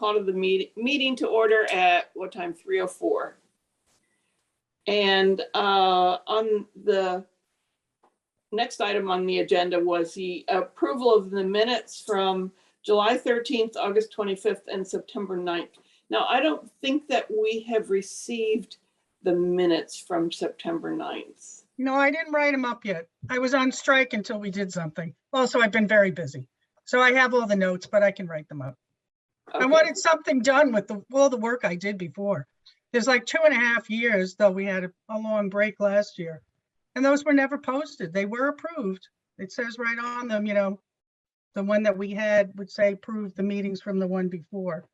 call to the meeting to order at what time? 3:04. And on the next item on the agenda was the approval of the minutes from July 13th, August 25th, and September 9th. Now, I don't think that we have received the minutes from September 9th. No, I didn't write them up yet. I was on strike until we did something. Also, I've been very busy. So I have all the notes, but I can write them up. Okay. I wanted something done with all the work I did before. There's like 2.5 years, though we had a long break last year. And those were never posted. They were approved. It says right on them, you know, the one that we had would say approved the meetings from the one before.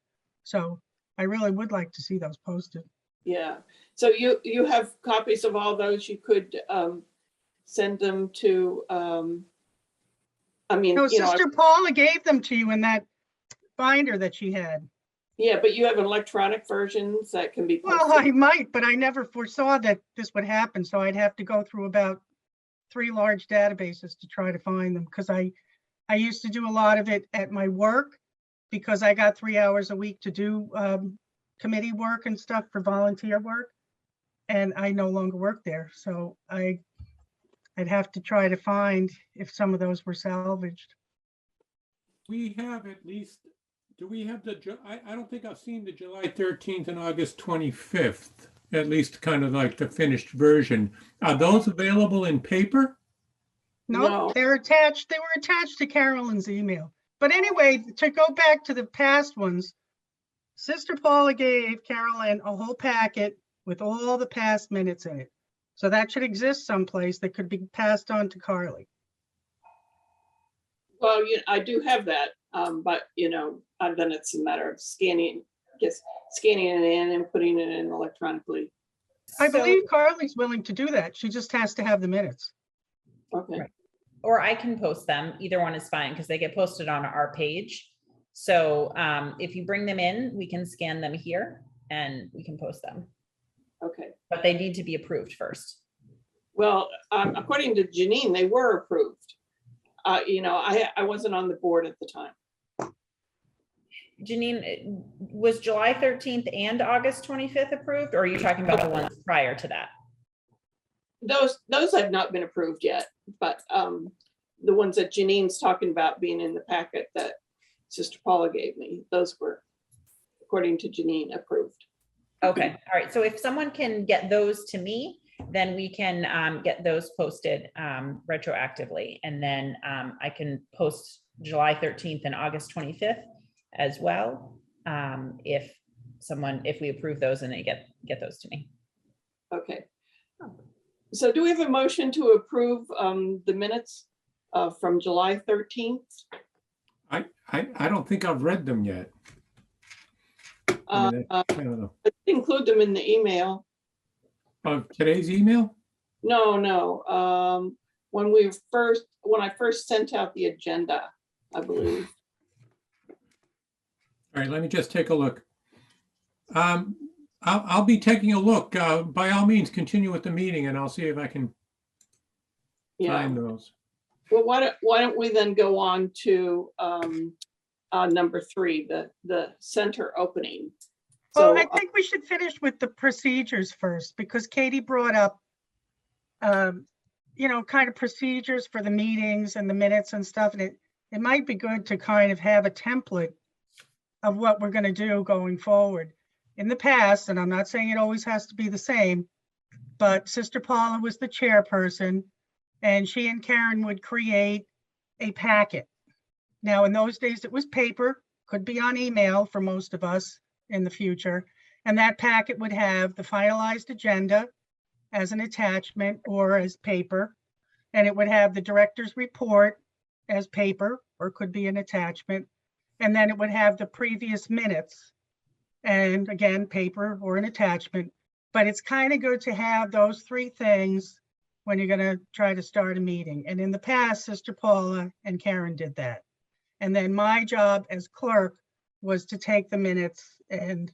So I really would like to see those posted. Yeah. So you have copies of all those. You could send them to, I mean, No, you know, Sister Paula gave them to you in that binder that she had. yeah, but you have electronic versions that can be posted. Well, I might, but I never foresaw that this would happen. So I'd have to go through about 3 large databases to try to find them, because I used to do a lot of it at my work because I got 3 hours a week to do committee work and stuff for volunteer work. And I no longer work there. So I'd have to try to find if some of those were salvaged. We have at least, do we have I don't think I've seen the July 13th and August 25th, at least kind of like the finished version. Are those available in paper? No, they're attached. They were attached to Carolyn's email. But anyway, to go back to the past ones, Sister Paula gave Carolyn a whole packet with all the past minutes in it. So that should exist someplace that could be passed on to Carly. Well, I do have that, but then it's a matter of scanning it in and putting it in electronically. I believe Carly's willing to do that. She just has to have the minutes. Okay. Right. Or I can post them. Either one is fine because they get posted on our page. So if you bring them in, we can scan them here and we can post them. Okay. But they need to be approved first. Well, according to Janine, they were approved. I wasn't on the board at the time. Janine, was July 13th and August 25th approved, or are you talking about the ones prior to that? Those have not been approved yet, but the ones that Janine's talking about being in the packet that Sister Paula gave me, those were, according to Janine, approved. Okay, all right. So if someone can get those to me, then we can get those posted retroactively. And then I can post July 13th and August 25th as well. If we approve those and they get those to me. Okay. So do we have a motion to approve the minutes from July 13th? I don't think I've read them yet. I don't know. Include them in the email. Of today's email? No. When I first sent out the agenda, I believe. All right, let me just take a look. I'll be taking a look. By all means, continue with the meeting and I'll see if I can find those. Well, why don't we then go on to number 3, the center opening. Well, I think we should finish with the procedures first, because Katie brought up, kind of procedures for the meetings and the minutes and stuff. And it might be good to kind of have a template of what we're going to do going forward. In the past, and I'm not saying it always has to be the same, but Sister Paula was the chairperson and she and Karen would create a packet. Now, in those days, it was paper, could be on email for most of us in the future. And that packet would have the finalized agenda as an attachment or as paper. And it would have the director's report as paper, or could be an attachment. And then it would have the previous minutes. And again, paper or an attachment. But it's kind of good to have those 3 things when you're going to try to start a meeting. And in the past, Sister Paula and Karen did that. And then my job as clerk was to take the minutes and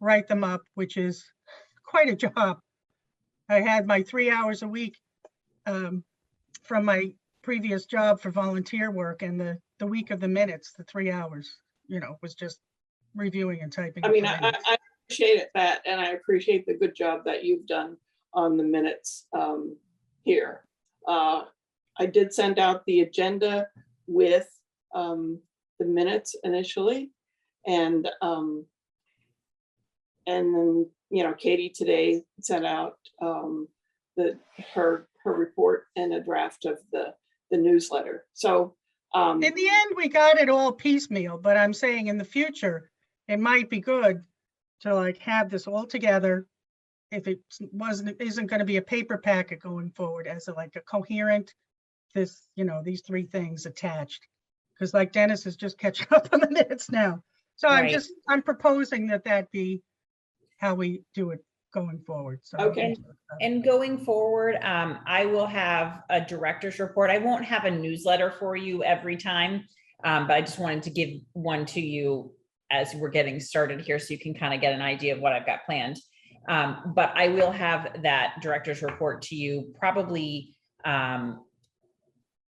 write them up, which is quite a job. I had my 3 hours a week from my previous job for volunteer work, and the week of the minutes, the 3 hours, was just reviewing and typing. I up mean, the I minutes. I appreciate it, Pat, and I appreciate the good job that you've done on the minutes here. I did send out the agenda with the minutes initially, and then, you know, Katie today sent out her report and a draft of the newsletter. So In the end, we got it all piecemeal, but I'm saying in the future, it might be good to like have this all together. If it isn't going to be a paper packet going forward, as like a coherent, this, you know, these three things attached. Because like Dennis is just catching up on the minutes now. So Right. I'm proposing that be how we do it going forward. So Okay. And going forward, I will have a director's report. I won't have a newsletter for you every time, but I just wanted to give one to you as we're getting started here, so you can kind of get an idea of what I've got planned. But I will have that director's report to you probably.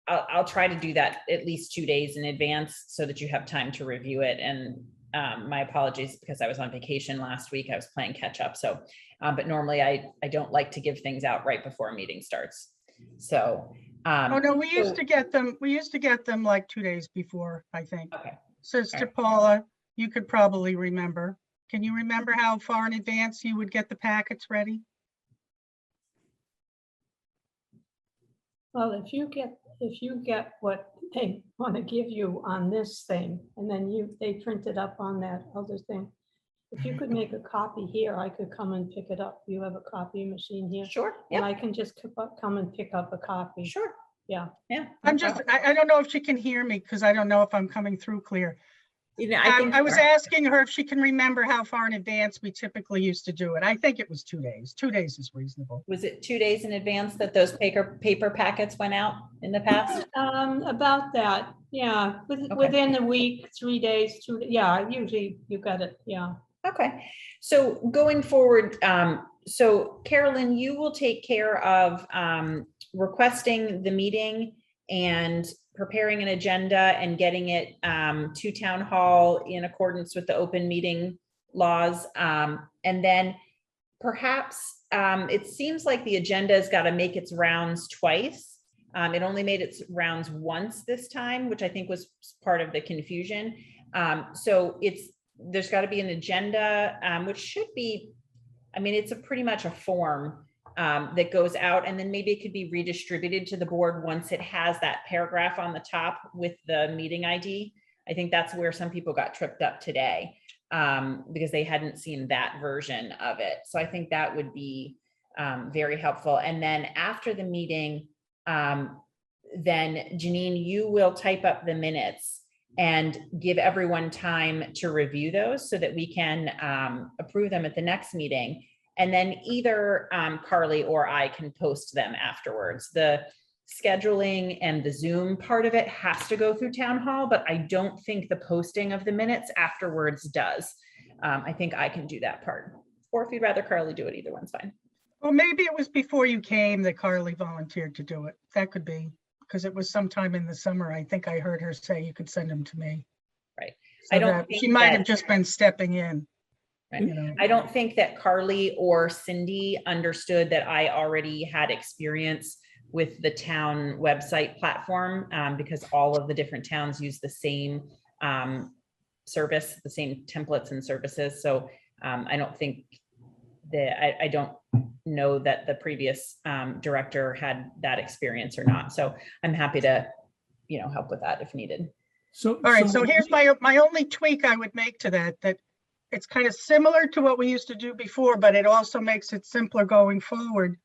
I'll try to do that at least 2 days in advance so that you have time to review it. And my apologies, because I was on vacation last week. I was playing catch up. So, but normally I don't like to give things out right before a meeting starts. So. Oh, no, we used to get them like 2 days before, I think. Okay. Sister Alright. Paula, you could probably remember. Can you remember how far in advance you would get the packets ready? Well, if you get what they want to give you on this thing, and then they print it up on that other thing. If you could make a copy here, I could come and pick it up. You have a copy machine here? Sure. And Yeah. I can just come and pick up a copy. Sure. Yeah. Yeah. I'm just, I don't know if she can hear me because I don't know if I'm coming through clear. You know, I think I was asking her if she can remember how far in advance we typically used to do it. I think it was 2 days. 2 days is reasonable. Was it 2 days in advance that those paper packets went out in the past? About that, yeah, within a week, 3 days, yeah, usually you got it, yeah. Okay, so going forward, so Carolyn, you will take care of requesting the meeting and preparing an agenda and getting it to town hall in accordance with the open meeting laws. And then perhaps it seems like the agenda has got to make its rounds twice. It only made its rounds once this time, which I think was part of the confusion. So there's got to be an agenda, which should be, I mean, it's pretty much a form that goes out, and then maybe it could be redistributed to the board once it has that paragraph on the top with the meeting ID. I think that's where some people got tripped up today because they hadn't seen that version of it. So I think that would be very helpful. And then after the meeting, then Janine, you will type up the minutes and give everyone time to review those so that we can approve them at the next meeting. And then either Carly or I can post them afterwards. The scheduling and the Zoom part of it has to go through town hall, but I don't think the posting of the minutes afterwards does. I think I can do that part. Or if you'd rather Carly do it, either one's fine. Well, maybe it was before you came that Carly volunteered to do it. That could be, because it was sometime in the summer. I think I heard her say you could send them to me. Right. So I don't that think she might have that- just been stepping in. Right. You know. I don't think that Carly or Cindy understood that I already had experience with the town website platform because all of the different towns use the same service, the same templates and services. So I don't think that I don't know that the previous director had that experience or not. So I'm happy to, help with that if needed. So, All right, so here's my only tweak I would make to that it's kind of similar to what we used to do before, but it also makes it simpler going forward,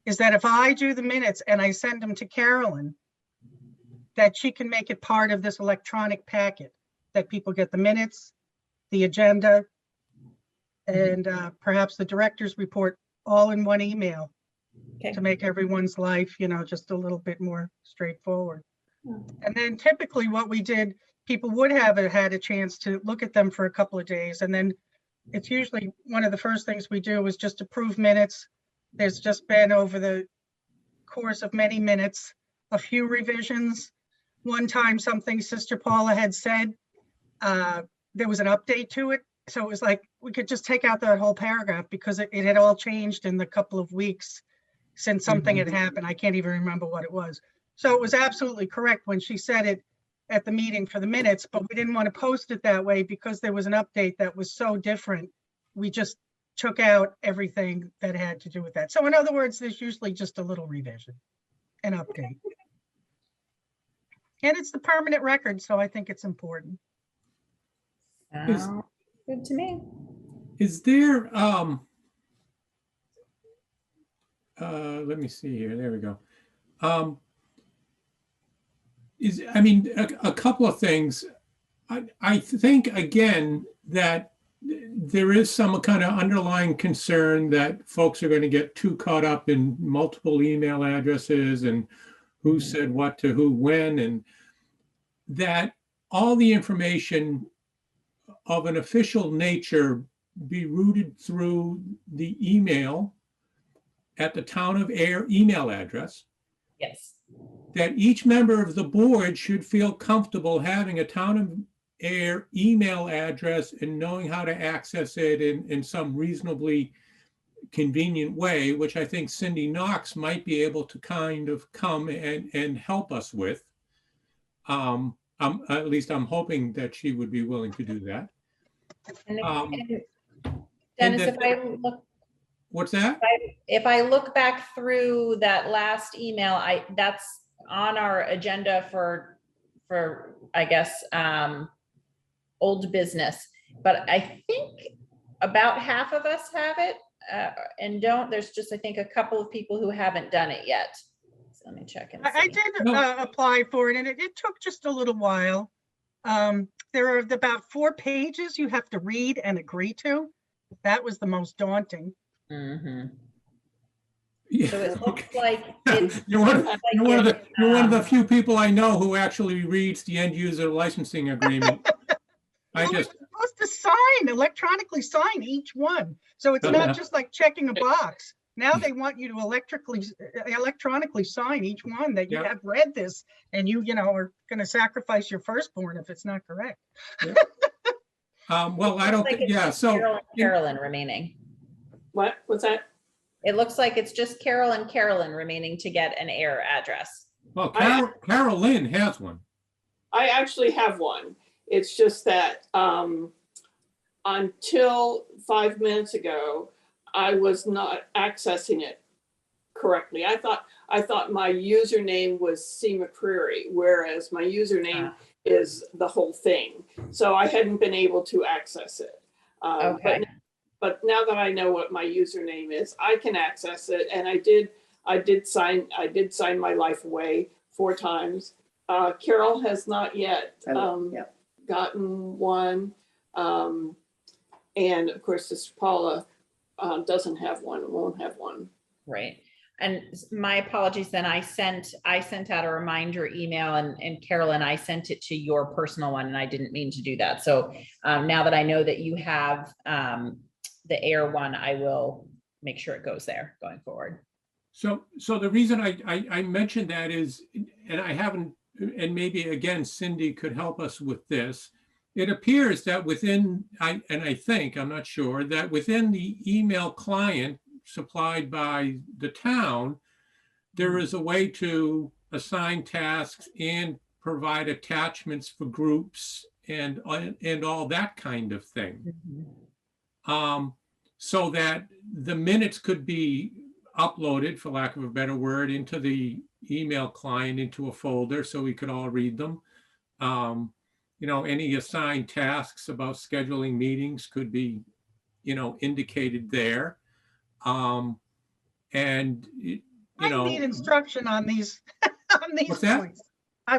is that if I do the minutes and I send them to Carolyn, that she can make it part of this electronic packet, that people get the minutes, the agenda, and perhaps the director's report all in one email Okay. to make everyone's life, just a little bit more straightforward. And then typically what we did, people would have had a chance to look at them for a couple of days. And then it's usually one of the first things we do is just approve minutes. There's just been over the course of many minutes, a few revisions. One time something Sister Paula had said there was an update to it. So it was like, we could just take out that whole paragraph because it had all changed in the couple of weeks since something had happened. I can't even remember what it was. So it was absolutely correct when she said it at the meeting for the minutes, but we didn't want to post it that way because there was an update that was so different. We just took out everything that had to do with that. So in other words, there's usually just a little revision, an update. And it's the permanent record, so I think it's important. Sounds good to me. Is there, let me see here, there we go. I mean, a couple of things. I think, again, that there is some kind of underlying concern that folks are going to get too caught up in multiple email addresses and who said what to who when, and that all the information of an official nature be routed through the email at the Town of Ayer email address. Yes. That each member of the board should feel comfortable having a Town of Ayer email address and knowing how to access it in some reasonably convenient way, which I think Cindy Knox might be able to kind of come and help us with. At least I'm hoping that she would be willing to do that. And and Dennis, that- What's that? if I look back through that last email, that's on our agenda for I guess, old business. But I think about half of us have it and don't. There's just, I think, a couple of people who haven't done it yet. So let me check and see. I did No. apply for it, and it took just a little while. There are about 4 pages you have to read and agree to. That was the most daunting. Mhm. Yeah, So it looks okay. like it's. You're one of the um, few people I know who actually reads the end user licensing agreement. I Well, just, you're supposed to electronically sign each one. So it's not just like checking a box. Now they want you to electronically sign each one that you Yeah. have read this, and you are going to sacrifice your firstborn if it's not correct. well, I don't, like think it's yeah, so. Carol and Carolyn remaining. What, what's that? It looks like it's just Carol and Carolyn remaining to get an Ayer address. Well, Carol Lynn has one. I actually have one. It's just that until 5 minutes ago, I was not accessing it correctly. I thought my username was C. McCreary, whereas my username is the whole thing. So I hadn't been able to access it. Okay. But now that I know what my username is, I can access it. And I did sign my life away 4 times. Carol has not yet gotten one. And of course, this Paula doesn't have one, won't have one. Right. And my apologies, then I sent out a reminder email, and Carolyn, I sent it to your personal one, and I didn't mean to do that. So now that I know that you have the Ayer one, I will make sure it goes there going forward. So the reason I mentioned that is, and I haven't, and maybe again, Cindy could help us with this. It appears that within, I think, I'm not sure, that within the email client supplied by the town, there is a way to assign tasks and provide attachments for groups and all that kind of thing. So that the minutes could be uploaded, for lack of a better word, into the email client, into a folder, so we could all read them. Any assigned tasks about scheduling meetings could be, indicated there. And I need instruction on these What's that? points.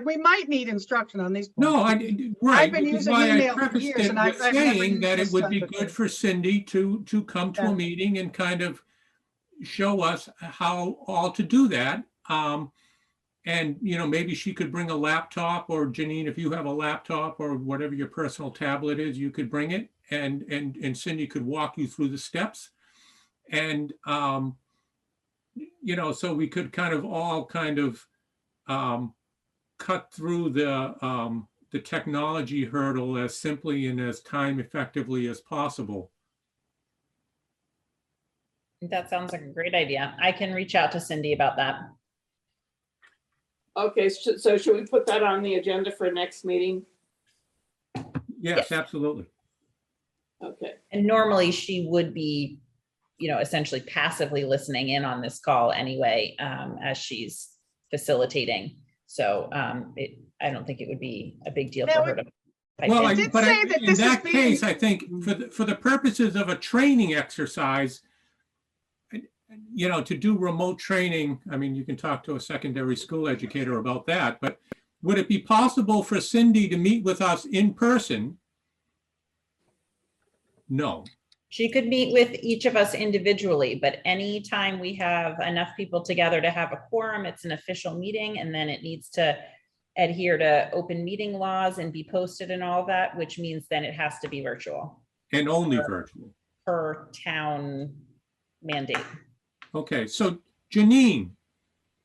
We might need instruction on these points. No, right. I've been which is using why I email for prefaced years, it and with I've never saying used that this it would stuff be before. good for Cindy to come to Yeah. a meeting and kind of show us how all to do that. And maybe she could bring a laptop, or Janine, if you have a laptop or whatever your personal tablet is, you could bring it, and Cindy could walk you through the steps. And so we could kind of all cut through the the technology hurdle as simply and as time effectively as possible. That sounds like a great idea. I can reach out to Cindy about that. Okay, so should we put that on the agenda for next meeting? Yes, Yes. absolutely. Okay, And normally she would be, essentially passively listening in on this call anyway, as she's facilitating. So I don't think it would be a big deal for her to. pipe Well, in. did but say that in this is that case, being- I think for the purposes of a training exercise, to do remote training, I mean, you can talk to a secondary school educator about that, but would it be possible for Cindy to meet with us in person? No. She could meet with each of us individually, but anytime we have enough people together to have a quorum, it's an official meeting, and then it needs to adhere to open meeting laws and be posted and all that, which means then it has to be virtual And only virtual. per town mandate. Okay, so Janine,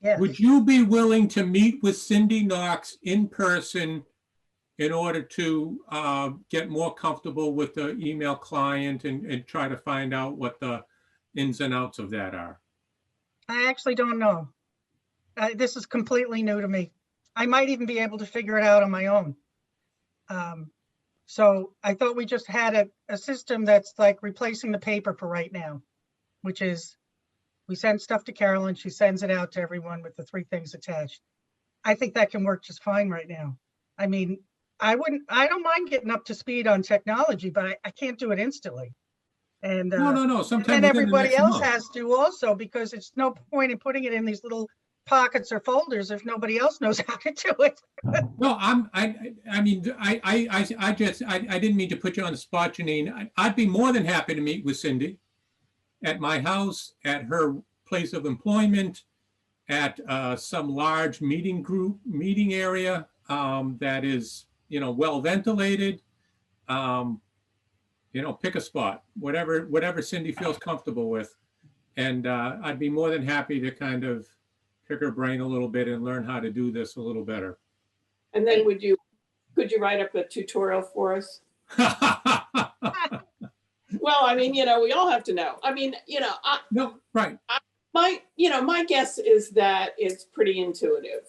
Yes. would you be willing to meet with Cindy Knox in person in order to get more comfortable with the email client and try to find out what the ins and outs of that are? I actually don't know. This is completely new to me. I might even be able to figure it out on my own. So I thought we just had a system that's like replacing the paper for right now, which is we send stuff to Carolyn, she sends it out to everyone with the 3 things attached. I think that can work just fine right now. I mean, I don't mind getting up to speed on technology, but I can't do it instantly. And No. Sometime and within the everybody next else month. has to also, because it's no point in putting it in these little pockets or folders if nobody else knows how to do it. No, I mean, I didn't mean to put you on the spot, Janine. I'd be more than happy to meet with Cindy at my house, at her place of employment, at some large meeting area that is, well ventilated. Pick a spot, whatever Cindy feels comfortable with. And I'd be more than happy to kind of pick her brain a little bit and learn how to do this a little better. and then could you write up a tutorial for us? Well, I mean, we all have to know. I mean, No, right. my guess is that it's pretty intuitive.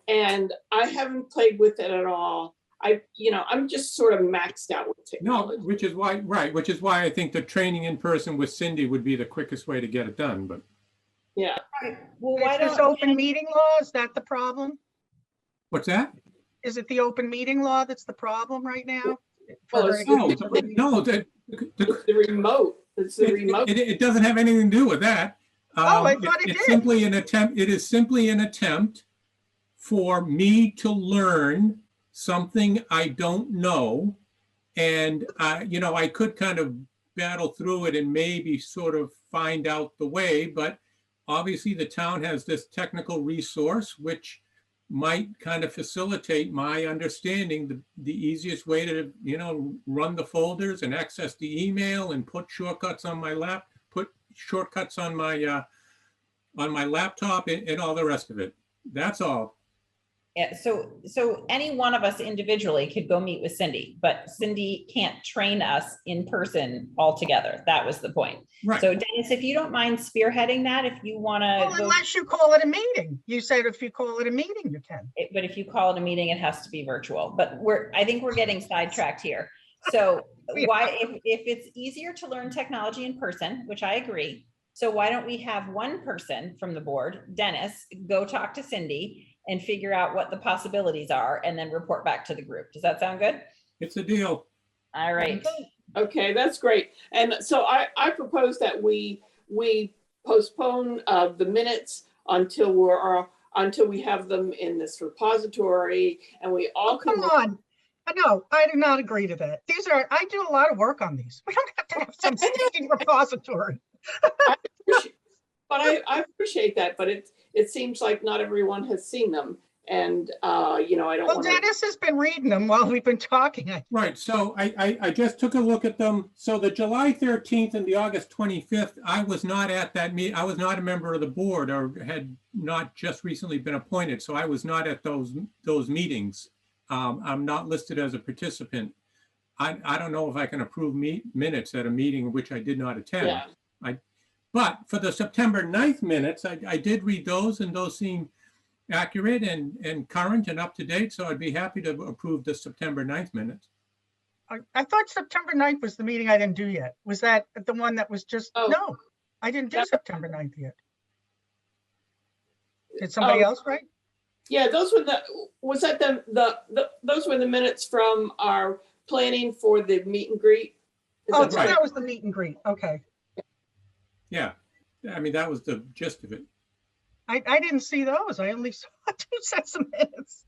And I haven't played with it at all. I'm just sort of maxed out with No, technology. which is why I think the training in person with Cindy would be the quickest way to get it done, but Yeah. Well, why Is this don't, open meeting law? Is that the problem? what's that? Is it the open meeting law that's the problem right now? Well, For her to get- No, It's the remote. It's the remote. it doesn't have anything to do with that. Oh, I thought it It's did. simply an attempt, it is simply an attempt for me to learn something I don't know. And, I could kind of battle through it and maybe sort of find out the way, but obviously the town has this technical resource, which might kind of facilitate my understanding the easiest way to, run the folders and access the email and put shortcuts on my my laptop and all the rest of it. That's all. yeah, so any one of us individually could go meet with Cindy, but Cindy can't train us in person altogether. That was the point. Right. So Dennis, if you don't mind spearheading that, if you want Well, to go, unless you call it a meeting. You said if you call it a meeting, you can. but if you call it a meeting, it has to be virtual. But I think we're getting sidetracked here. So Yeah. why, if it's easier to learn technology in person, which I agree, so why don't we have one person from the board, Dennis, go talk to Cindy and figure out what the possibilities are and then report back to the group. Does that sound good? It's a deal. All right. Okay, that's great. And so I propose that we postpone the minutes until we have them in this repository and we all Oh, can. come on. No, I do not agree to that. I do a lot of work on these. We don't have to have some stinking repository. But I appreciate that, but it seems like not everyone has seen them. And, I don't Well, want to. Dennis has been reading them while we've been talking. Right, so I just took a look at them. So the July 13th and the August 25th, I was not at that meeting. I was not a member of the board or had not just recently been appointed. So I was not at those meetings. I'm not listed as a participant. I don't know if I can approve minutes at a meeting which I did not attend. Yeah, But for the September 9th minutes, I did read those, and those seem accurate and current and up to date. So I'd be happy to approve the September 9th minutes. I thought September 9th was the meeting I didn't do yet. Was that the one that was just, Oh. no, I didn't do That- September 9th yet. Did somebody Oh. else, right? yeah, those were was that those were the minutes from our planning for the meet and greet? Is Oh, that so right? that was the meet and greet. Okay. Yeah. I mean, that was the gist of it. I didn't see those. I only saw 2 sets of minutes.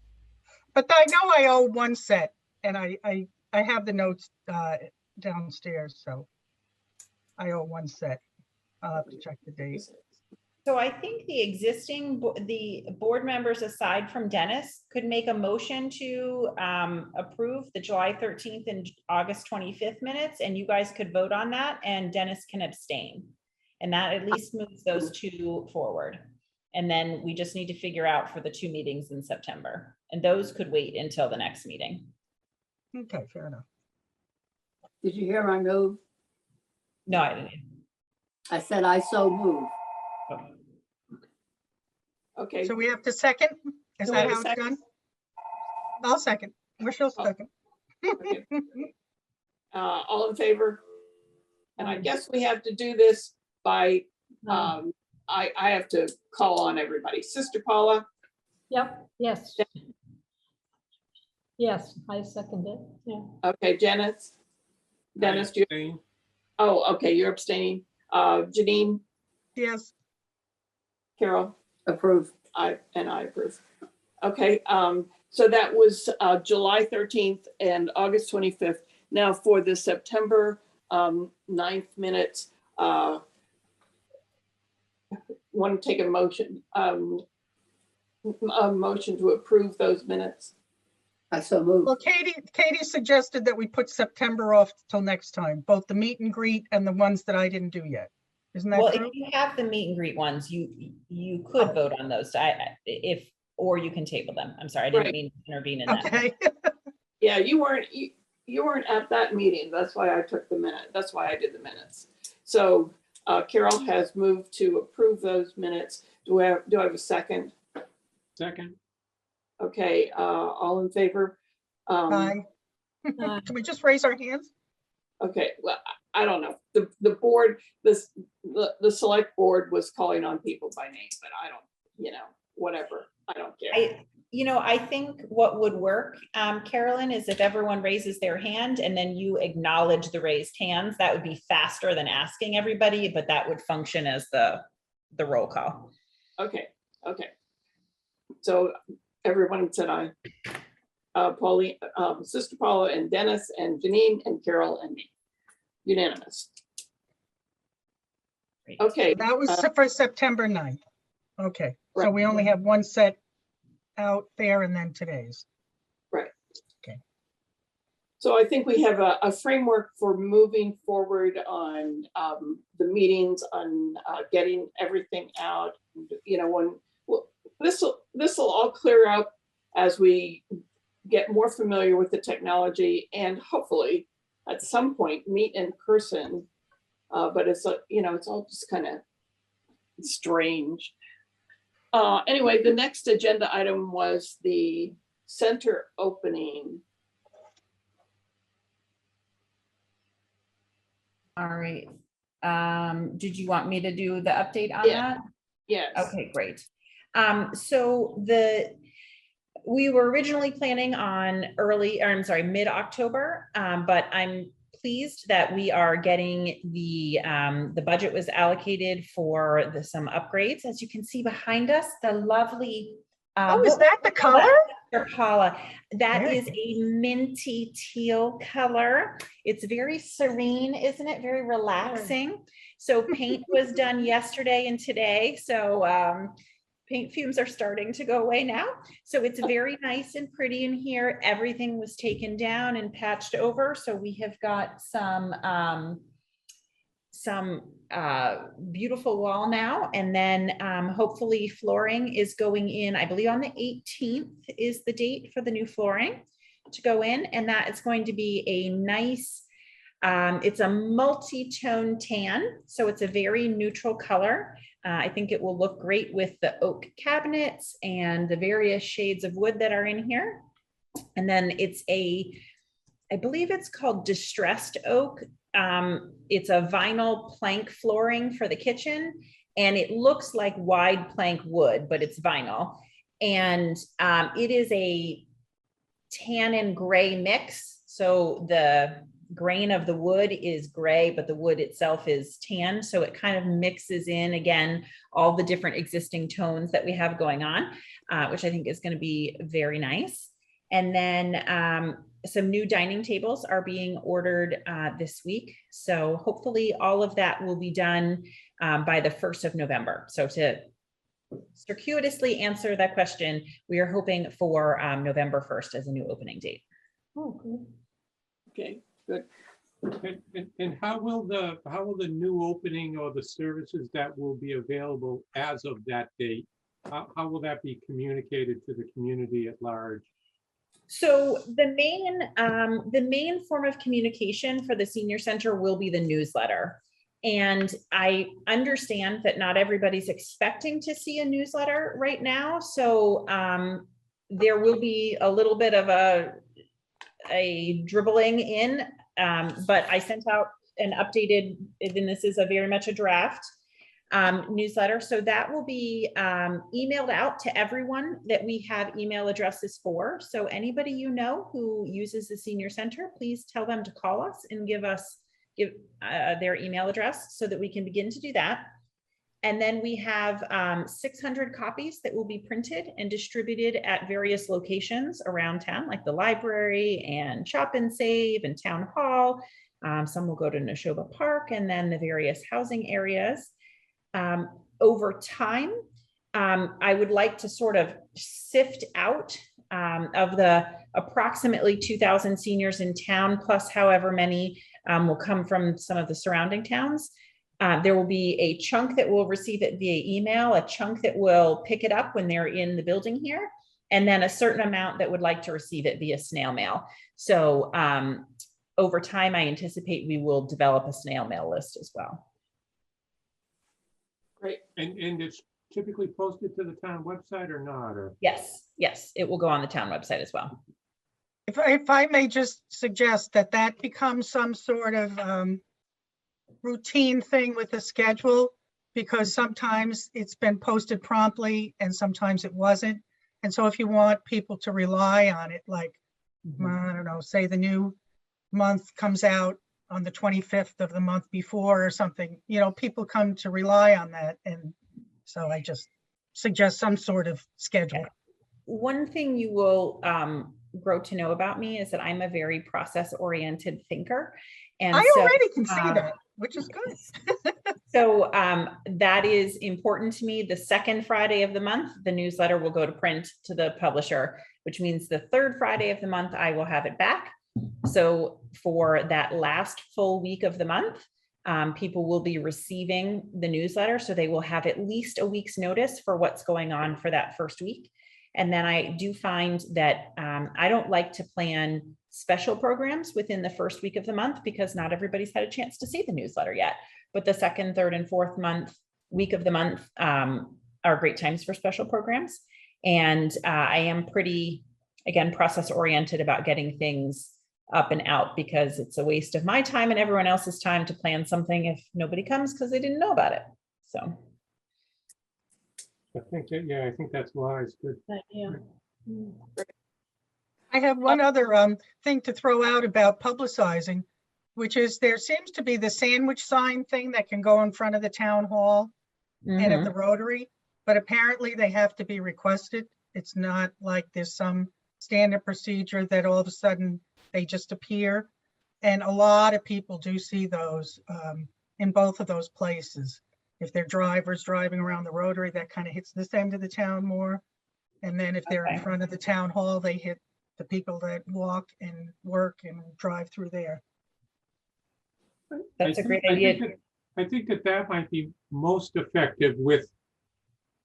But I know I owe 1 set, and I have the notes downstairs, so I owe 1 set. I'll have to check the date. So I think the existing, the board members aside from Dennis could make a motion to approve the July 13th and August 25th minutes, and you guys could vote on that, and Dennis can abstain. And that at least moves those 2 forward. And then we just need to figure out for the 2 meetings in September. And those could wait until the next meeting. Okay, fair enough. Did you hear my move? No, I didn't. I said I so move. Okay, So we have to second? Is Do we that have a how it's second? done? I'll second. Michelle's Oh. second. okay. All in favor? And I guess we have to do this by, I have to call on everybody. Sister Paula, Yep, yes. Yes, I second it, yeah. okay, Dennis, do you, Abstain. oh, okay, you're abstaining. Janine, Yes, Carol, Approve. I approve. Okay, so that was July 13th and August 25th. Now for the September 9th minutes, want to take a motion to approve those minutes. I so move. well, Katie suggested that we put September off till next time, both the meet and greet and the ones that I didn't do yet. Isn't Well, that if true? you have the meet and greet ones, you could vote on those. Or you can table them. I'm sorry, I didn't Right. mean to intervene in that. Okay, Yeah, you weren't at that meeting. That's why I took the minute. That's why I did the minutes. So Carol has moved to approve those minutes. Do I have a second? Second. Okay, all in favor? bye. Aye. Can we just raise our hands? Okay, well, I don't know. The board, the select board was calling on people by name, but I don't, whatever. I don't care. I think what would work, Carolyn, is if everyone raises their hand and then you acknowledge the raised hands, that would be faster than asking everybody, but that would function as the roll call. Okay. So everyone said aye. Pauline, Sister Paula and Dennis and Janine and Carol and me. Unanimous. Great. Okay, That was for September 9th. Okay, so Right. we only have 1 set out there and then today's. so I think we have a framework for moving forward on the meetings, on getting everything out. This will all clear up as we get more familiar with the technology and hopefully at some point meet in person. But it's all just kind of strange. Anyway, the next agenda item was the center opening. All right. Did you want me to do the update on Yeah. that? Yes. Okay, great. So we were originally planning on mid-October, but I'm pleased that we are getting the budget was allocated for some upgrades. As you can see behind us, the lovely. Oh, is that the color? Paula, that Very is a minty teal color. It's very serene, isn't it? Very relaxing. So paint was done yesterday and today. So paint fumes are starting to go away now. So it's very nice and pretty in here. Everything was taken down and patched over. So we have got some beautiful wall now, and then hopefully flooring is going in. I believe on the 18th is the date for the new flooring. to go in, and that is going to be a nice, it's a multi-tone tan, so it's a very neutral color. I think it will look great with the oak cabinets and the various shades of wood that are in here. And then it's I believe it's called distressed oak. It's a vinyl plank flooring for the kitchen, and it looks like wide plank wood, but it's vinyl. And it is a tan and gray mix. So the grain of the wood is gray, but the wood itself is tan. So it kind of mixes in, again, all the different existing tones that we have going on, which I think is going to be very nice. And then some new dining tables are being ordered this week. So hopefully all of that will be done by the 1st of November. So to circuitously answer that question, we are hoping for November 1st as a new opening date. Oh, good. Okay, good. And how will the new opening or the services that will be available as of that date, how will that be communicated to the community at large? So the main form of communication for the senior center will be the newsletter. And I understand that not everybody's expecting to see a newsletter right now. So there will be a little bit of a dribbling in, but I sent out an updated, and this is a very much a draft newsletter. So that will be emailed out to everyone that we have email addresses for. So anybody you know who uses the senior center, please tell them to call us and give their email address so that we can begin to do that. And then we have 600 copies that will be printed and distributed at various locations around town, like the library and Shop and Save and Town Hall. Some will go to Neshoba Park and then the various housing areas. Over time, I would like to sort of sift out of the approximately 2,000 seniors in town, plus however many will come from some of the surrounding towns. There will be a chunk that will receive it via email, a chunk that will pick it up when they're in the building here, and then a certain amount that would like to receive it via snail mail. So over time, I anticipate we will develop a snail mail list as well. Great. And it's typically posted to the town website or not? Or Yes, it will go on the town website as well. If I may just suggest that becomes some sort of routine thing with the schedule, because sometimes it's been posted promptly and sometimes it wasn't. And so if you want people to rely on it, like, I don't know, say the new month comes out on the 25th of the month before or something, people come to rely on that. And so I just suggest some sort of schedule. Okay. One thing you will grow to know about me is that I'm a very process-oriented thinker. And I so, already can see that, which is good. So that is important to me. The second Friday of the month, the newsletter will go to print to the publisher, which means the third Friday of the month, I will have it back. So for that last full week of the month, people will be receiving the newsletter. So they will have at least a week's notice for what's going on for that first week. And then I do find that I don't like to plan special programs within the first week of the month because not everybody's had a chance to see the newsletter yet. But the second, third, and fourth week of the month are great times for special programs. And I am pretty, again, process oriented about getting things up and out because it's a waste of my time and everyone else's time to plan something if nobody comes because they didn't know about it. So I think that's wise. Good. Yeah. I have one other thing to throw out about publicizing, which is there seems to be the sandwich sign thing that can go in front of the town hall and at the Rotary, but apparently they have to be requested. It's not like there's some standard procedure that all of a sudden they just appear. And a lot of people do see those in both of those places. If they're drivers driving around the Rotary, that kind of hits this end of the town more. And then if they're in front of the town hall, they hit the people that walk and work and drive through there. that's a great idea. I think that might be most effective with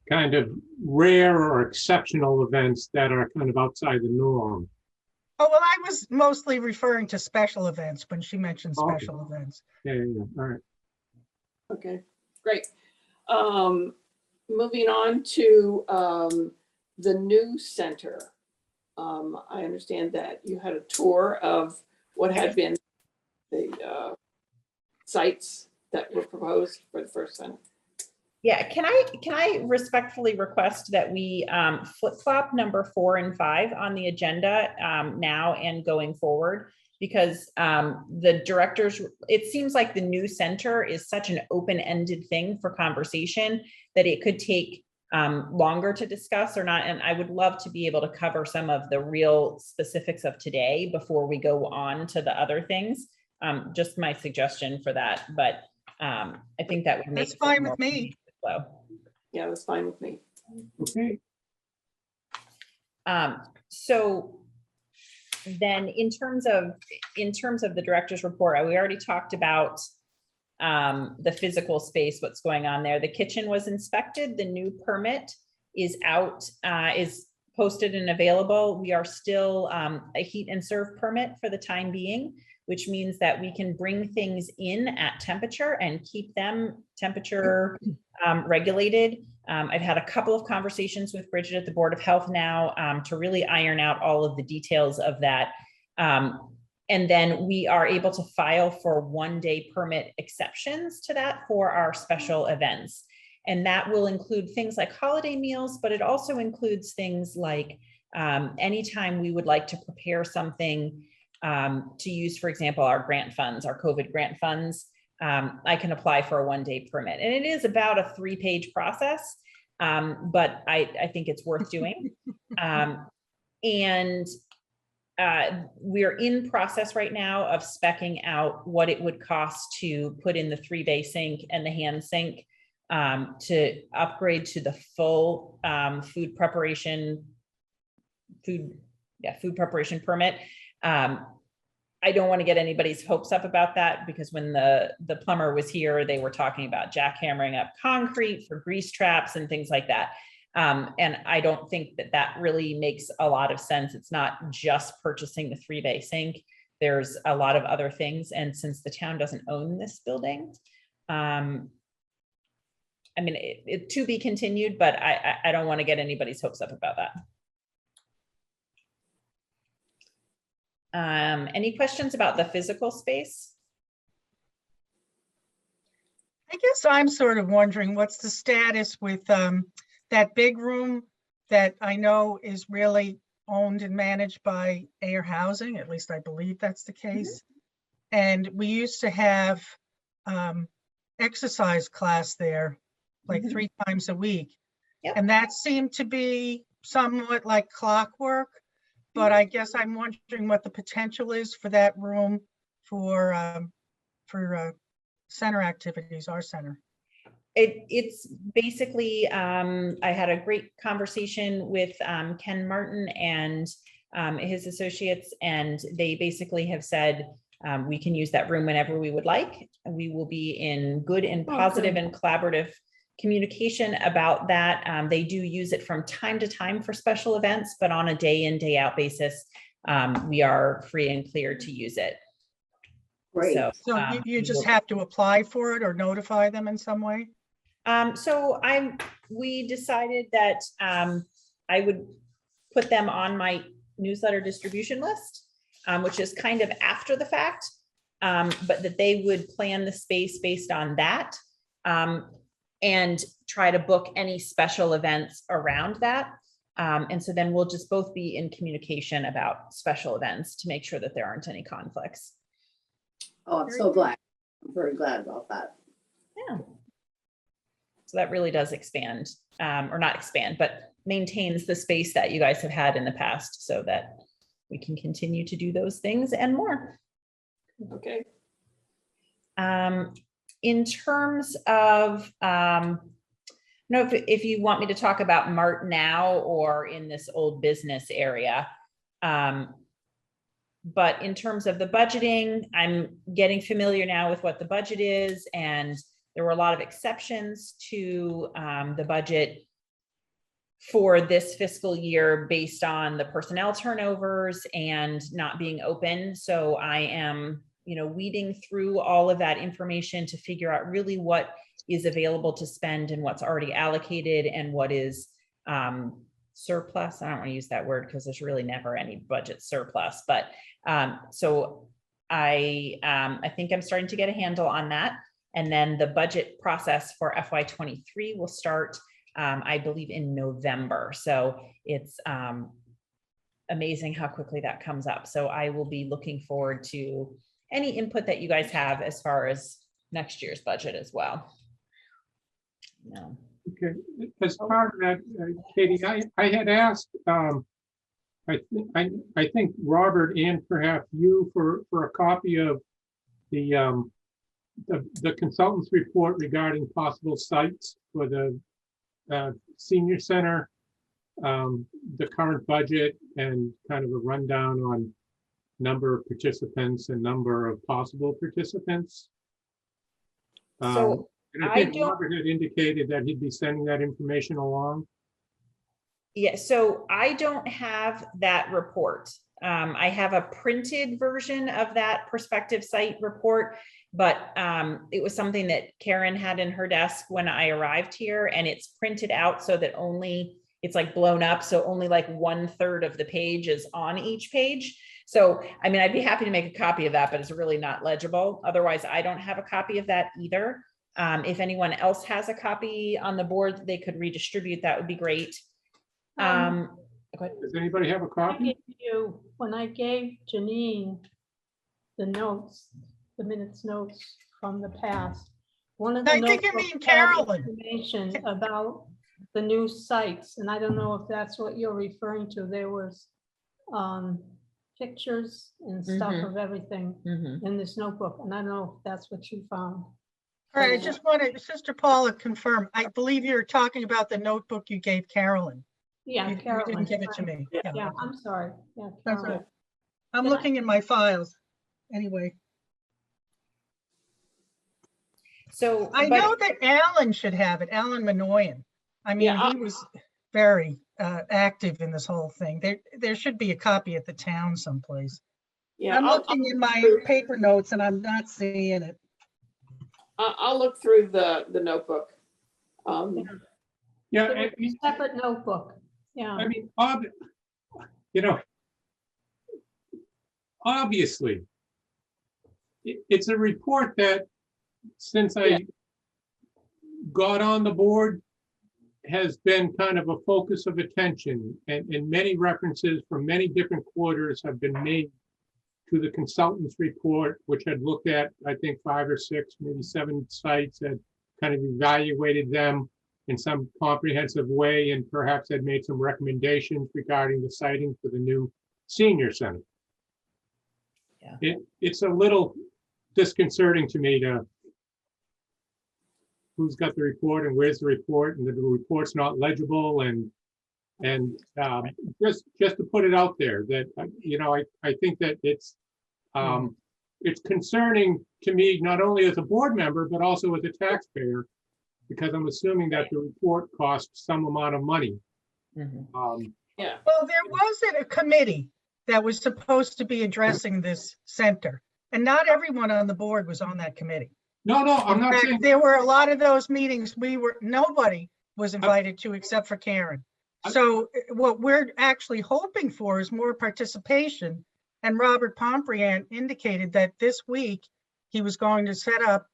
kind of rare or exceptional events that are kind of outside the norm. Oh, well, I was mostly referring to special events when she mentioned Okay. special events. Yeah, yeah, yeah. All right. Okay, great. Moving on to the new center. I understand that you had a tour of what had been the sites that were proposed for the first center. Yeah, can I respectfully request that we flip-flop number 4 and 5 on the agenda now and going forward? Because the directors, it seems like the new center is such an open-ended thing for conversation that it could take longer to discuss or not. And I would love to be able to cover some of the real specifics of today before we go on to the other things. Just my suggestion for that, but I think that would make. That's fine with me. Flow. Yeah, that's fine with me. Okay. So then in terms of the director's report, we already talked about the physical space, what's going on there. The kitchen was inspected. The new permit is out, is posted and available. We are still a heat and serve permit for the time being, which means that we can bring things in at temperature and keep them temperature regulated. I've had a couple of conversations with Bridget at the Board of Health now to really iron out all of the details of that. And then we are able to file for 1-day permit exceptions to that for our special events. And that will include things like holiday meals, but it also includes things like anytime we would like to prepare something to use, for example, our grant funds, our COVID grant funds, I can apply for a 1-day permit. And it is about a 3-page process, but I think it's worth doing. And we're in process right now of speccing out what it would cost to put in the 3-bay sink and the hand sink to upgrade to the full food preparation permit. I don't want to get anybody's hopes up about that because when the plumber was here, they were talking about jackhammering up concrete for grease traps and things like that. And I don't think that really makes a lot of sense. It's not just purchasing the 3-bay sink. There's a lot of other things. And since the town doesn't own this building, I mean, it to be continued, but I don't want to get anybody's hopes up about that. Any questions about the physical space? I guess I'm sort of wondering what's the status with that big room that I know is really owned and managed by Ayer Housing, at least I believe that's the case. And we used to have exercise class there like 3 times a week. Yep. And that seemed to be somewhat like clockwork. But I guess I'm wondering what the potential is for that room for center activities, our center. It's basically, I had a great conversation with Ken Martin and his associates, and they basically have said we can use that room whenever we would like. We will be in good and positive and collaborative communication about that. They do use it from time to time for special events, but on a day in, day out basis, we are free and clear to use it. Great. So you just have to apply for it or notify them in some way? We decided that I would put them on my newsletter distribution list, which is kind of after the fact, but that they would plan the space based on that. And try to book any special events around that. And so then we'll just both be in communication about special events to make sure that there aren't any conflicts. Oh, I'm so glad. I'm very glad about that. Yeah. So that really does expand, or not expand, but maintains the space that you guys have had in the past so that we can continue to do those things and more. Okay. In terms of, if you want me to talk about Mart now or in this old business area, but in terms of the budgeting, I'm getting familiar now with what the budget is, and there were a lot of exceptions to the budget for this fiscal year based on the personnel turnovers and not being open. So I am, weeding through all of that information to figure out really what is available to spend and what's already allocated and what is surplus. I don't want to use that word because there's really never any budget surplus, but so I think I'm starting to get a handle on that. And then the budget process for FY23 will start, I believe, in November. So it's amazing how quickly that comes up. So I will be looking forward to any input that you guys have as far as next year's budget as well. No. Okay, as part of that, Katie, I had asked, I think Robert and perhaps you for a copy of the consultant's report regarding possible sites for the senior center, the current budget, and kind of a rundown on number of participants and number of possible participants. So And I think Robert had indicated that he'd be sending that information along. yeah, so I don't have that report. I have a printed version of that prospective site report, but it was something that Karen had in her desk when I arrived here, and it's printed out so that it's like blown up. So only like 1/3 of the page is on each page. So, I mean, I'd be happy to make a copy of that, but it's really not legible. Otherwise, I don't have a copy of that either. If anyone else has a copy on the board, they could redistribute. That would be great. Go ahead. Does anybody have a copy? When I gave Janine the notes, the minutes notes from the past, one of the I think you notebooks mean had Carolyn. information about the new sites, and I don't know if that's what you're referring to. There was pictures and stuff Mhm. of everything in this notebook, and I don't know if that's what you found. All right, I just wanted Sister Paula confirm. I believe you're talking about the notebook you gave Carolyn. Yeah, You Carolyn. didn't give it to me. Yeah, I'm sorry. Yeah, That's Carolyn. right. I'm Can I- looking in my files. Anyway, So I know that Alan should have it, Alan Minoyan. I mean, Yeah, he was very active in this whole thing. There should be a copy at the town someplace. yeah, I'm looking in my paper notes and I'm not seeing it. I'll look through the notebook. Yeah, There I was a mean, separate notebook. Yeah. Obviously, it's a report that since Yeah. I got on the board has been kind of a focus of attention, and many references from many different quarters have been made to the consultant's report, which had looked at, I think, 5 or 6, maybe 7 sites, had kind of evaluated them in some comprehensive way, and perhaps had made some recommendations regarding the siting for the new senior center. Yeah. It's a little disconcerting to me to who's got the report and where's the report, and the report's not legible, and just to put it out there that I think that it's concerning to me, not only as a board member but also as a taxpayer, because I'm assuming that the report costs some amount of money. Yeah. Well, there wasn't a committee that was supposed to be addressing this center, and not everyone on the board was on that committee. No, I'm In not fact, saying. there were a lot of those meetings nobody was invited to except for Karen. So what we're actually hoping for is more participation. And Robert Pompriant indicated that this week he was going to set up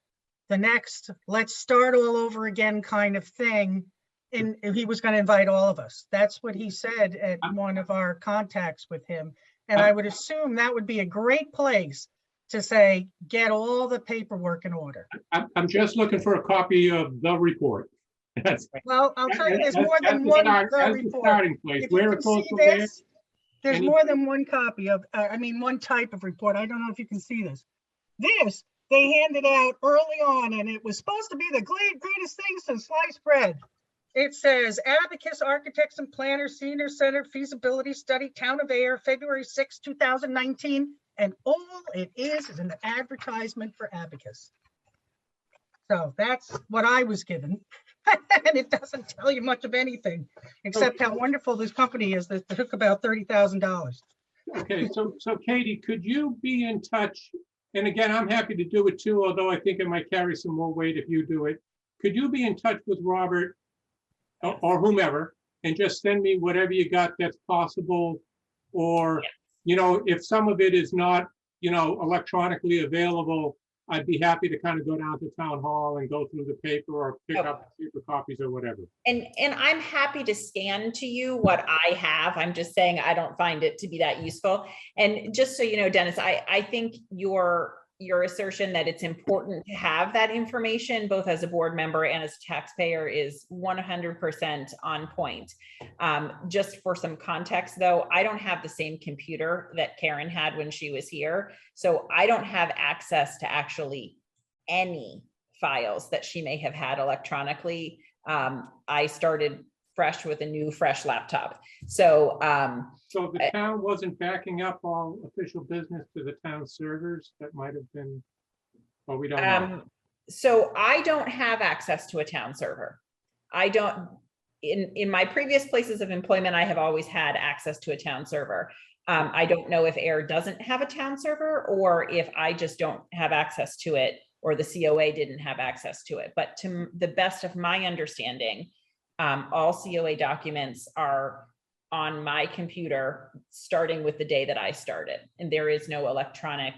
the next, let's start all over again kind of thing. And he was going to invite all of us. That's what he said at one of our contacts with him. And I would assume that would be a great place to say, get all the paperwork in order. I'm just looking for a copy of the report. Well, I'll tell you, there's That's- more that's than the one start- the that's the report. starting place. If you Where can it goes see from there. this, there's any- more than one copy of, one type of report. I don't know if you can see this. This, they handed out early on, and it was supposed to be the greatest thing since sliced bread. It says Abacus Architects and Planners Senior Center Feasibility Study, Town of Ayer, February 6, 2019. And all it is an advertisement for Abacus. So that's what I was given. And it doesn't tell you much of anything, except how wonderful this company is that took about $30,000. Okay, so Katie, could you be in touch? And again, I'm happy to do it too, although I think it might carry some more weight if you do it. Could you be in touch with Robert or whomever and just send me whatever you got that's possible? Or, if some of it is not, electronically available, I'd be happy to kind of go down to town hall and go through the paper or pick up paper copies or whatever. And I'm happy to scan to you what I have. I'm just saying I don't find it to be that useful. And just so you know, Dennis, I think your assertion that it's important to have that information, both as a board member and as a taxpayer, is 100% on point. Just for some context though, I don't have the same computer that Karen had when she was here. So I don't have access to actually any files that she may have had electronically. I started fresh with a fresh laptop. So So the town wasn't backing up all official business to the town servers? That might have been, well, we don't know. So I don't have access to a town server. I don't, in my previous places of employment, I have always had access to a town server. I don't know if Ayer doesn't have a town server or if I just don't have access to it or the COA didn't have access to it. But to the best of my understanding, all COA documents are on my computer, starting with the day that I started. And there is no electronic,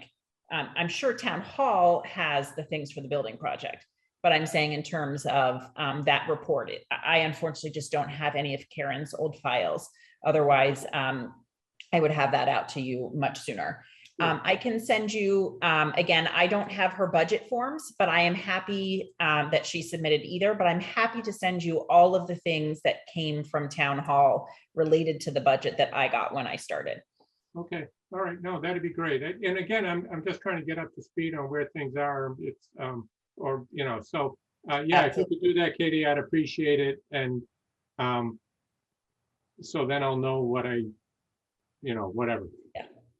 I'm sure town hall has the things for the building project, but I'm saying in terms of that report, I unfortunately just don't have any of Karen's old files. Otherwise, I would have that out to you much sooner. I can send you, again, I don't have her budget forms, but I am happy that she submitted either, but I'm happy to send you all of the things that came from town hall related to the budget that I got when I started. Okay, all right, no, that'd be great. And again, I'm just trying to get up to speed on where things are. It's, so, yeah, if you could do that, Katie, I'd appreciate it. And so then I'll know what whatever.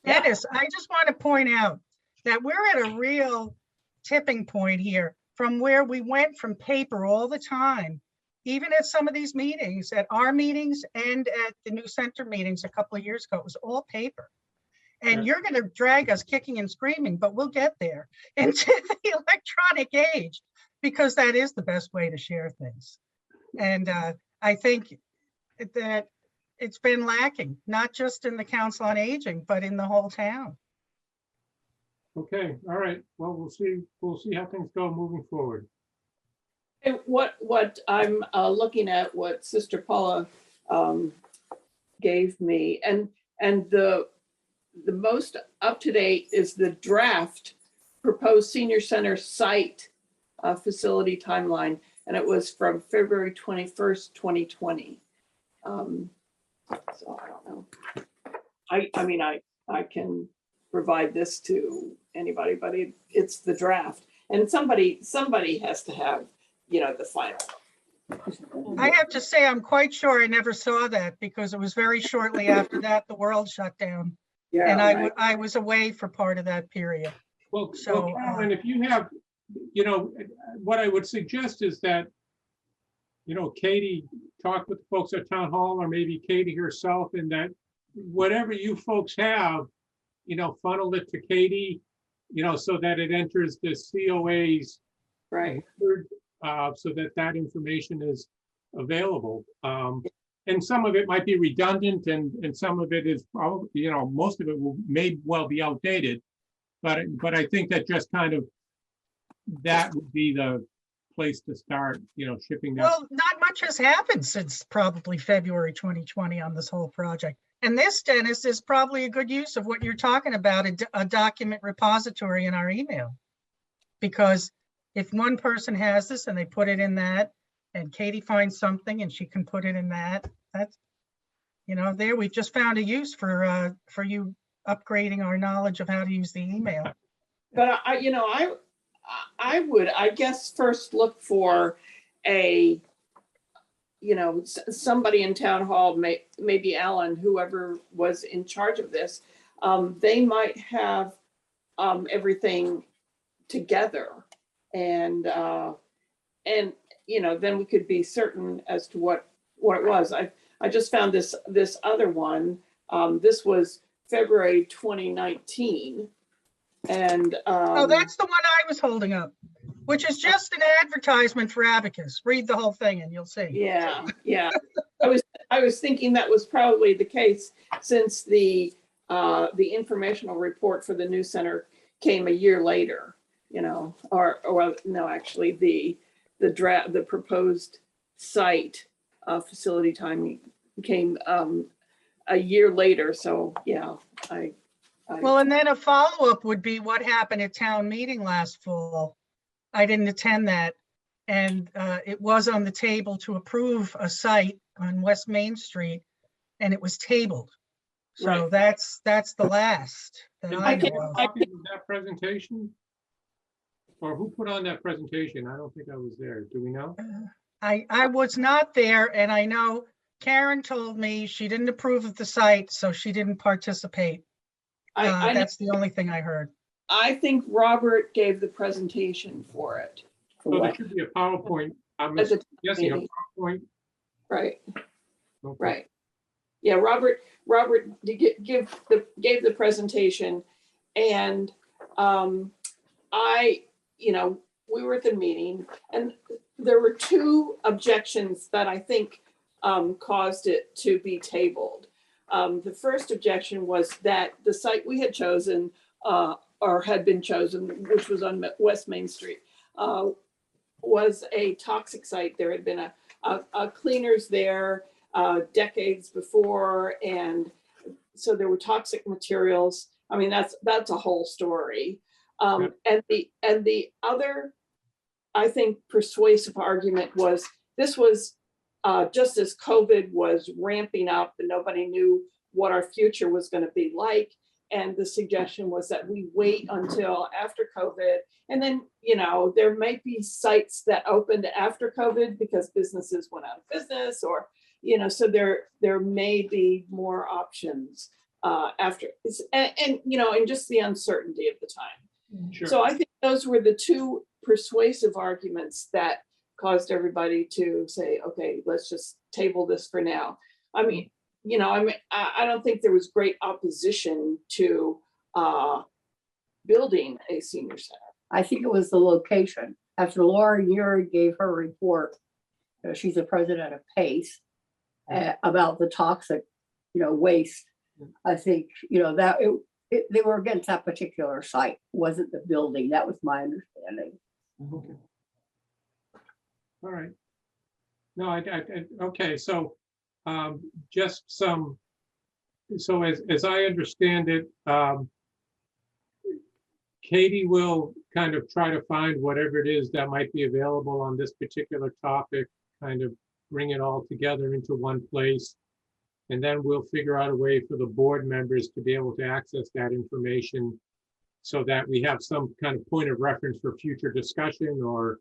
Dennis, I just want to point out that we're at a real tipping point here from where we went from paper all the time, even at some of these meetings, at our meetings and at the new center meetings a couple of years ago, it was all paper. And you're going to drag us kicking and screaming, but we'll get there into the electronic age because that is the best way to share things. And I think that it's been lacking, not just in the Council on Aging, but in the whole town. Okay, all right. Well, we'll see how things go moving forward. And what I'm looking at, what Sister Paula gave me, and the most up to date is the draft proposed senior center site facility timeline, and it was from February 21st, 2020. So I don't know. I mean, I can provide this to anybody, but it's the draft, and somebody has to have, the final. I have to say, I'm quite sure I never saw that because it was very shortly after that the world shut down. Yeah, And right. I was away for part of that period. Well, So, Carolyn, if you have, what I would suggest is that, Katie talk with the folks at town hall, or maybe Katie herself, and that whatever you folks have, funnel it to Katie, so that it enters the COA's Right. record, so that information is available. And some of it might be redundant, and some of it is probably, most of it may well be outdated. But I think that just kind of, that would be the place to start, shipping that. Well, not much has happened since probably February 2020 on this whole project. And this, Dennis, is probably a good use of what you're talking about, a document repository in our email. Because if one person has this and they put it in that, and Katie finds something and she can put it in that, that's, there we've just found a use for you upgrading our knowledge of how to use the email. But I would, I guess, first look for a, somebody in town hall, maybe Alan, whoever was in charge of this, they might have everything together, and and, you know, then we could be certain as to what it was. I just found this other one. This was February 2019. And Oh, that's the one I was holding up, which is just an advertisement for Abacus. Read the whole thing and you'll see. yeah, yeah. I was thinking that was probably the case since the informational report for the new center came a year later, you know, or no, actually the proposed site facility timing came a year later. So yeah, Well, and then a follow-up would be what happened at town meeting last fall. I didn't attend that. And it was on the table to approve a site on West Main Street, and it was tabled. So Right. that's the last that Did I you know get of. copies of that presentation? Or who put on that presentation? I don't think I was there. Do we know? I was not there, and I know Karen told me she didn't approve of the site, so she didn't participate. That's the only thing I heard. I think Robert gave the presentation for it. For So there what? should be a PowerPoint. I'm At the guessing a meeting. PowerPoint. Right, Okay. right. Yeah, Robert gave the presentation, and you know, we were at the meeting, and there were two objections that I think caused it to be tabled. The first objection was that the site we had chosen or had been chosen, which was on West Main Street, was a toxic site. There had been a cleaners there decades before, and so there were toxic materials. I mean, that's a whole story. And the other, I think, persuasive argument was this was just as COVID was ramping up and nobody knew what our future was going to be like. And the suggestion was that we wait until after COVID. And then, you know, there might be sites that opened after COVID because businesses went out of business, or, you know, so there may be more options after, and, you know, and just the uncertainty of the time. Sure. So I think those were the two persuasive arguments that caused everybody to say, okay, let's just table this for now. I mean, you know, I don't think there was great opposition to building a senior center. I think it was the location. After Laura Uri gave her report, she's the president of PACE, about the toxic, you know, waste. I think, you know, that they were against that particular site, wasn't the building. That was my understanding. Okay. All right. No, okay, so just some, so as I understand it, Katie will kind of try to find whatever it is that might be available on this particular topic, kind of bring it all together into one place. And then we'll figure out a way for the board members to be able to access that information so that we have some kind of point of reference for future discussion, or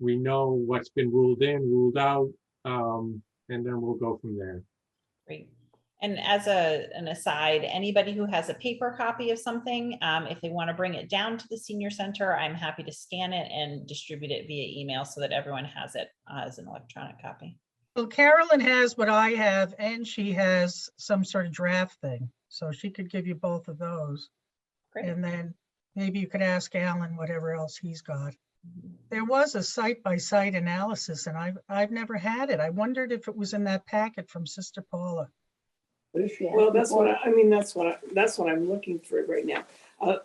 we know what's been ruled in, ruled out, and then we'll go from there. Great. And as an aside, anybody who has a paper copy of something, if they want to bring it down to the senior center, I'm happy to scan it and distribute it via email so that everyone has it as an electronic copy. Well, Carolyn has what I have, and she has some sort of draft thing. So she could give you both of those. Great. And then maybe you could ask Alan whatever else he's got. There was a site-by-site analysis, and I've never had it. I wondered if it was in that packet from Sister Paula. What is she Well, asking that's for? that's what I'm looking for right now.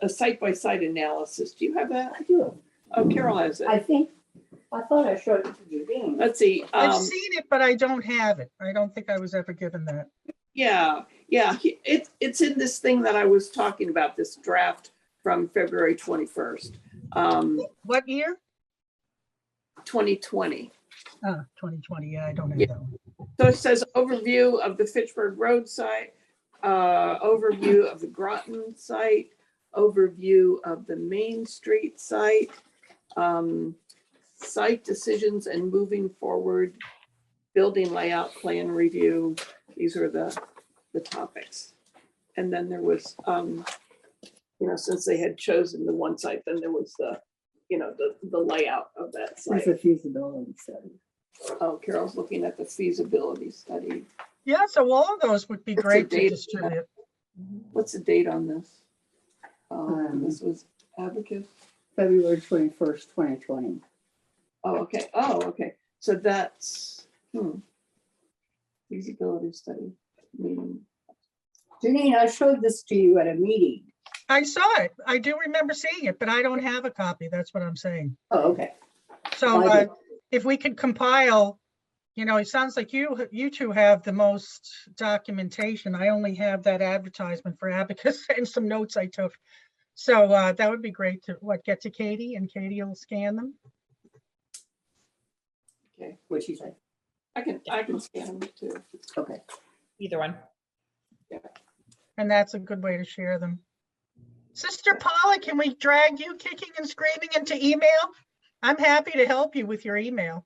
A site-by-site analysis. Do you have that? I do. Oh, Carol has it. I thought I showed it to Judine. Let's see. I've seen it, but I don't have it. I don't think I was ever given that. Yeah, it's in this thing that I was talking about, this draft from February 21st, What year? 2020. 2020. Yeah, I don't have Yeah. that one. So it says overview of the Fitchburg Road site, overview of the Groton site, overview of the Main Street site, site decisions and moving forward, building layout plan review. These are the topics. And then there was, you know, since they had chosen the one site, then there was you know, the layout of that It's site. a feasibility study. Oh, Carol's looking at the feasibility study. Yeah, so all of those would be What's the great to date? distribute. What's the date on this? This Um, was Abacus. February 21st, 2020. Oh, okay. Oh, okay. So that's, feasibility study meeting. Janine, I showed this to you at a meeting. I saw it. I do remember seeing it, but I don't have a copy. That's what I'm saying. Oh, okay. So I do. if we could compile, you know, it sounds like you two have the most documentation. I only have that advertisement for Abacus and some notes I took. So that would be great to get to Katie, and Katie will scan them. Okay. What'd she say? I can scan them too. Okay. Either one. And that's a good way to share them. Sister Paula, can we drag you kicking and screaming into email? I'm happy to help you with your email.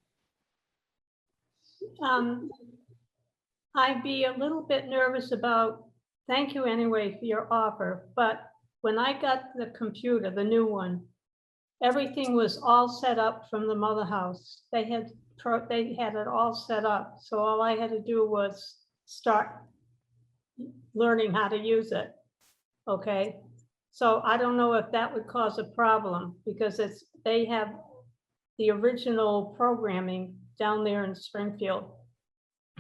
I'd be a little bit nervous about, thank you anyway for your offer, but when I got the computer, the new one, everything was all set up from the mother house. They had it all set up. So all I had to do was start learning how to use it. Okay. So I don't know if that would cause a problem because they have the original programming down there in Springfield.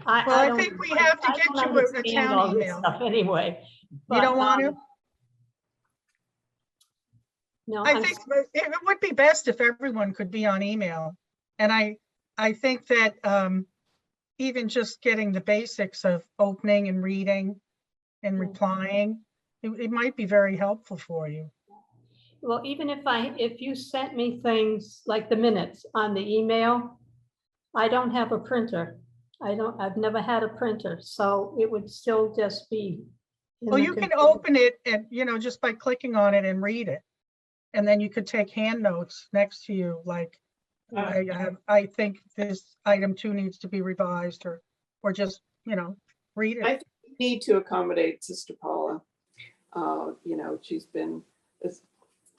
Well, I think we have to get you a town email. Anyway. You don't want to? No, I think it would be best if everyone could be on email. And I think that even just getting the basics of opening and reading and replying, it might be very helpful for you. well, even if you sent me things like the minutes on the email, I don't have a printer. I've never had a printer, so it would still just be. Well, you can open it and, you know, just by clicking on it and read it. And then you could take hand notes next to you, like, I think this item 2 needs to be revised, or just, you know, read I it. think we need to accommodate Sister Paula. You know, she's been a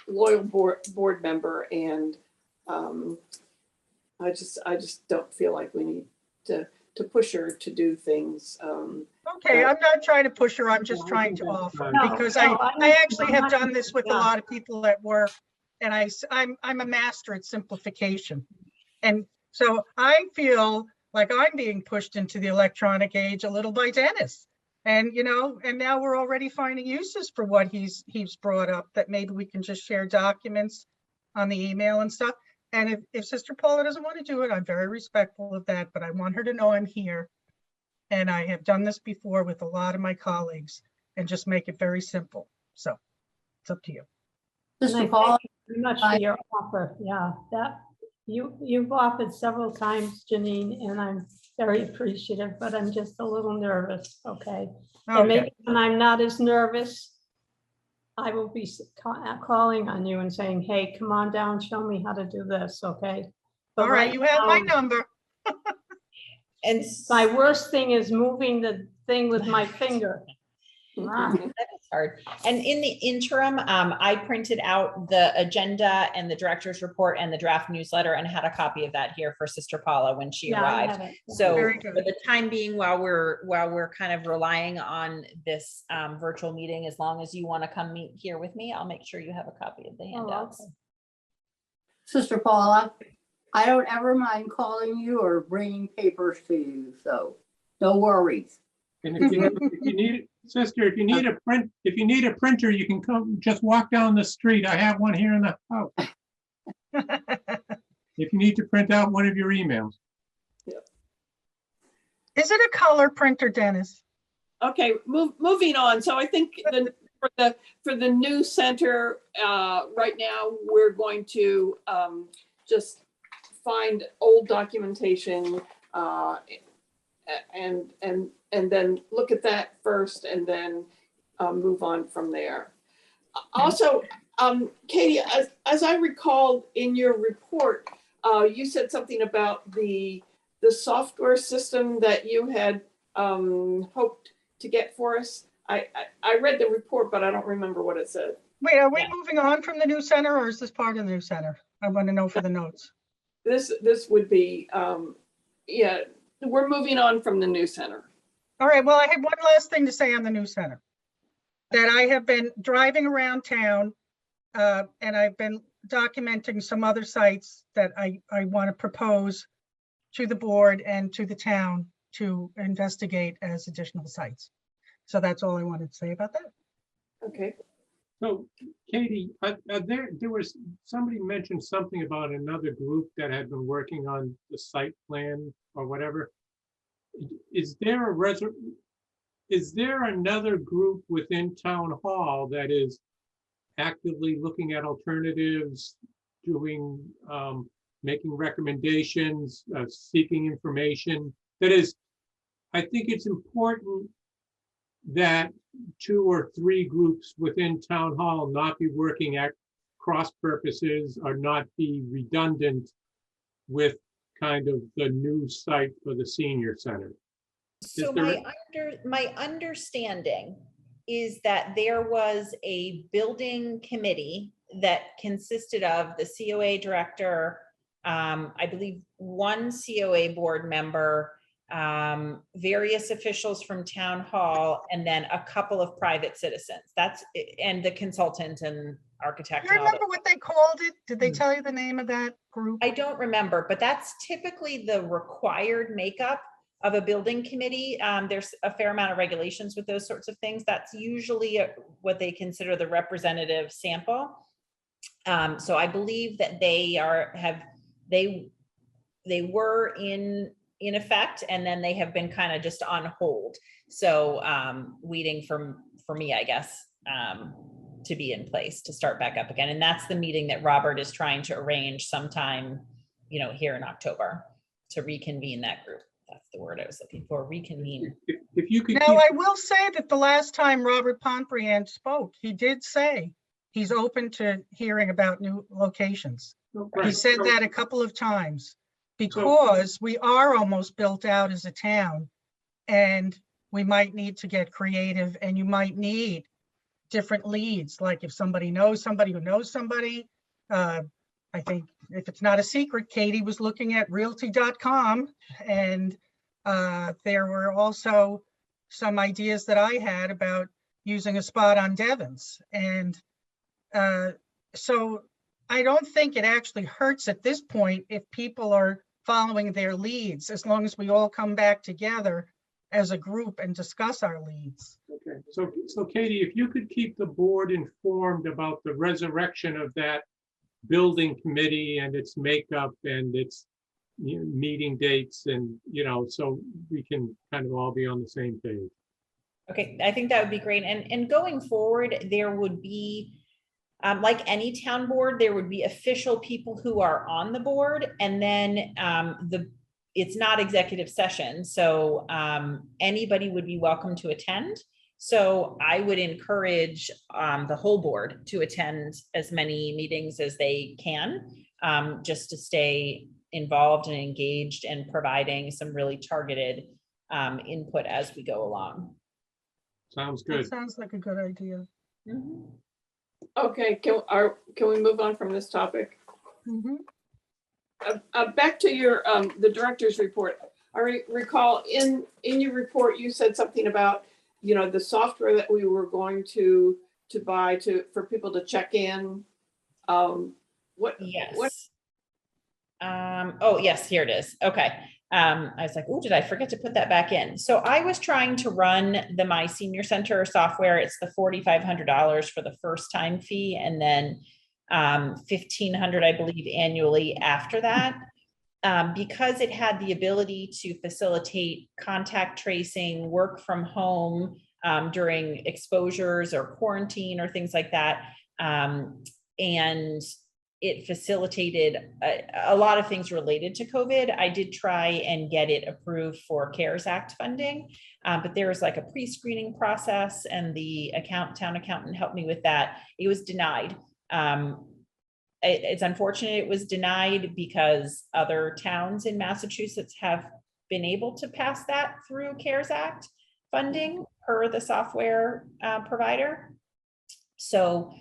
loyal board member, and I just don't feel like we need to push her to do things. Okay, I'm not trying to push her. I'm just trying to offer, because I actually have done this with a lot of people at work, and I'm a master at simplification. And so I feel like I'm being pushed into the electronic age a little by Dennis. And, you know, and now we're already finding uses for what he's brought up, that maybe we can just share documents on the email and stuff. And if Sister Paula doesn't want to do it, I'm very respectful of that, but I want her to know I'm here. And I have done this before with a lot of my colleagues, and just make it very simple. So it's up to you. Mr. Paul, Very much for your offer. Yeah, that you've offered several times, Janine, and I'm very appreciative, but I'm just a little nervous. Okay. And Okay, maybe when I'm not as nervous, I will be calling on you and saying, hey, come on down, show me how to do this. Okay. But all right, you have my number. And my worst thing is moving the thing with my finger. that is hard. And in the interim, I printed out the agenda and the director's report and the draft newsletter and had a copy of that here for Sister Paula when she Yeah, I arrived. have it. So Very for good. the time being, while we're kind of relying on this virtual meeting, as long as you want to come meet here with me, I'll make sure you have a copy of the handouts. okay. Sister Paula, I don't ever mind calling you or bringing papers to you, so no worries. And if you need, sister, if you need a printer, you can come, just walk down the street. I have one here in the house. If you need to print out one of your emails. Is it a color printer, Dennis? Okay, moving on. So I think for the new center, right now, we're going to just find old documentation and then look at that first, and then move on from there. Also, Katie, as I recalled in your report, you said something about the software system that you had hoped to get for us. I read the report, but I don't remember what it said. Wait, are we moving on from the new center, or is this part of the new center? I want to know for the notes. This would be, yeah, we're moving on from the new center. All right, well, I had one last thing to say on the new center. That I have been driving around town, and I've been documenting some other sites that I want to propose to the board and to the town to investigate as additional sites. So that's all I wanted to say about that. Okay. So Katie, there was, somebody mentioned something about another group that had been working on the site plan or whatever. Is there another group within town hall that is actively looking at alternatives, doing, making recommendations, seeking information? That is, I think it's important that 2 or 3 groups within town hall not be working at cross purposes or not be redundant with kind of the new site for the senior center. So there- my understanding is that there was a building committee that consisted of the COA director, I believe 1 COA board member, various officials from town hall, and then a couple of private citizens. And the consultant and architect. Do you and all that. remember what they called it? Did they tell you the name of that group? I don't remember, but that's typically the required makeup of a building committee. There's a fair amount of regulations with those sorts of things. That's usually what they consider the representative sample. So I believe that they were in effect, and then they have been kind of just on hold. So waiting for me, I guess, to be in place to start back up again. And that's the meeting that Robert is trying to arrange sometime, here in October to reconvene that group. That's the word I was looking for, reconvene. If you could Now, keep, I will say that the last time Robert Pombriand spoke, he did say he's open to hearing about new locations. He right, said so- that a couple of times because we are almost built out as a town, and we might need to get creative, and you might need different leads. Like if somebody knows somebody who knows somebody, I think if it's not a secret, Katie was looking at realty.com, and there were also some ideas that I had about using a spot on Devon's. And so I don't think it actually hurts at this point if people are following their leads, as long as we all come back together as a group and discuss our leads. Okay, so Katie, if you could keep the board informed about the resurrection of that building committee and its makeup and its meeting dates, and so we can kind of all be on the same page. Okay, I think that would be great. And going forward, there would be, like any town board, there would be official people who are on the board, and then it's not executive session, so anybody would be welcome to attend. So I would encourage the whole board to attend as many meetings as they can, just to stay involved and engaged and providing some really targeted input as we go along. Sounds That good. sounds like a good idea. Mhm. Okay, can we move on from this topic? Mhm. Back to your, the director's report. I recall in your report, you said something about, the software that we were going to buy for people to check in. What? Yes. Oh, yes, here it is. Okay. I was like, oh, did I forget to put that back in? So I was trying to run the My Senior Center software. It's the $4,500 for the first time fee, and then $1,500, I believe, annually after that. Because it had the ability to facilitate contact tracing, work from home during exposures or quarantine or things like that. And it facilitated a lot of things related to COVID. I did try and get it approved for CARES Act funding, but there was like a pre-screening process, and the town accountant helped me with that. It was denied. It's unfortunate it was denied because other towns in Massachusetts have been able to pass that through CARES Act funding per the software provider. So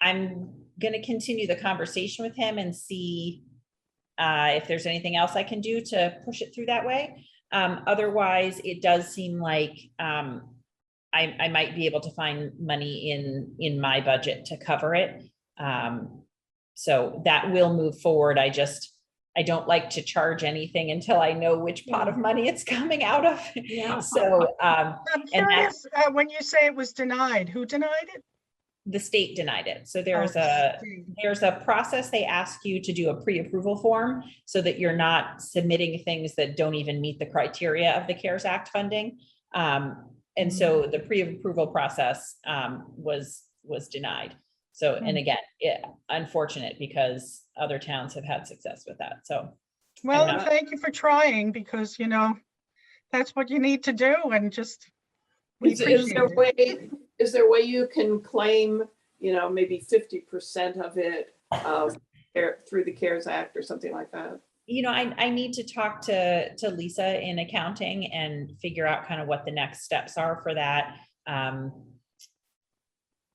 I'm going to continue the conversation with him and see if there's anything else I can do to push it through that way. Otherwise, it does seem like I might be able to find money in my budget to cover it. So that will move forward. I don't like to charge anything until I know which pot of money it's coming out of. Yeah. So I'm and curious, when you say it was denied, who denied it? the state denied it. So Oh, there's a process. They ask you to do a pre-approval form so that you're not submitting things that don't even meet the criteria of the CARES Act funding. And so the pre-approval process was denied. So, and again, unfortunate because other towns have had success with that. So, Well, not- thank you for trying, because, you know, that's what you need to do, and just, we Is appreciate there a it. way, is there a way you can claim, you know, maybe 50% of it through the CARES Act or something like that? you know, I need to talk to Lisa in accounting and figure out kind of what the next steps are for that.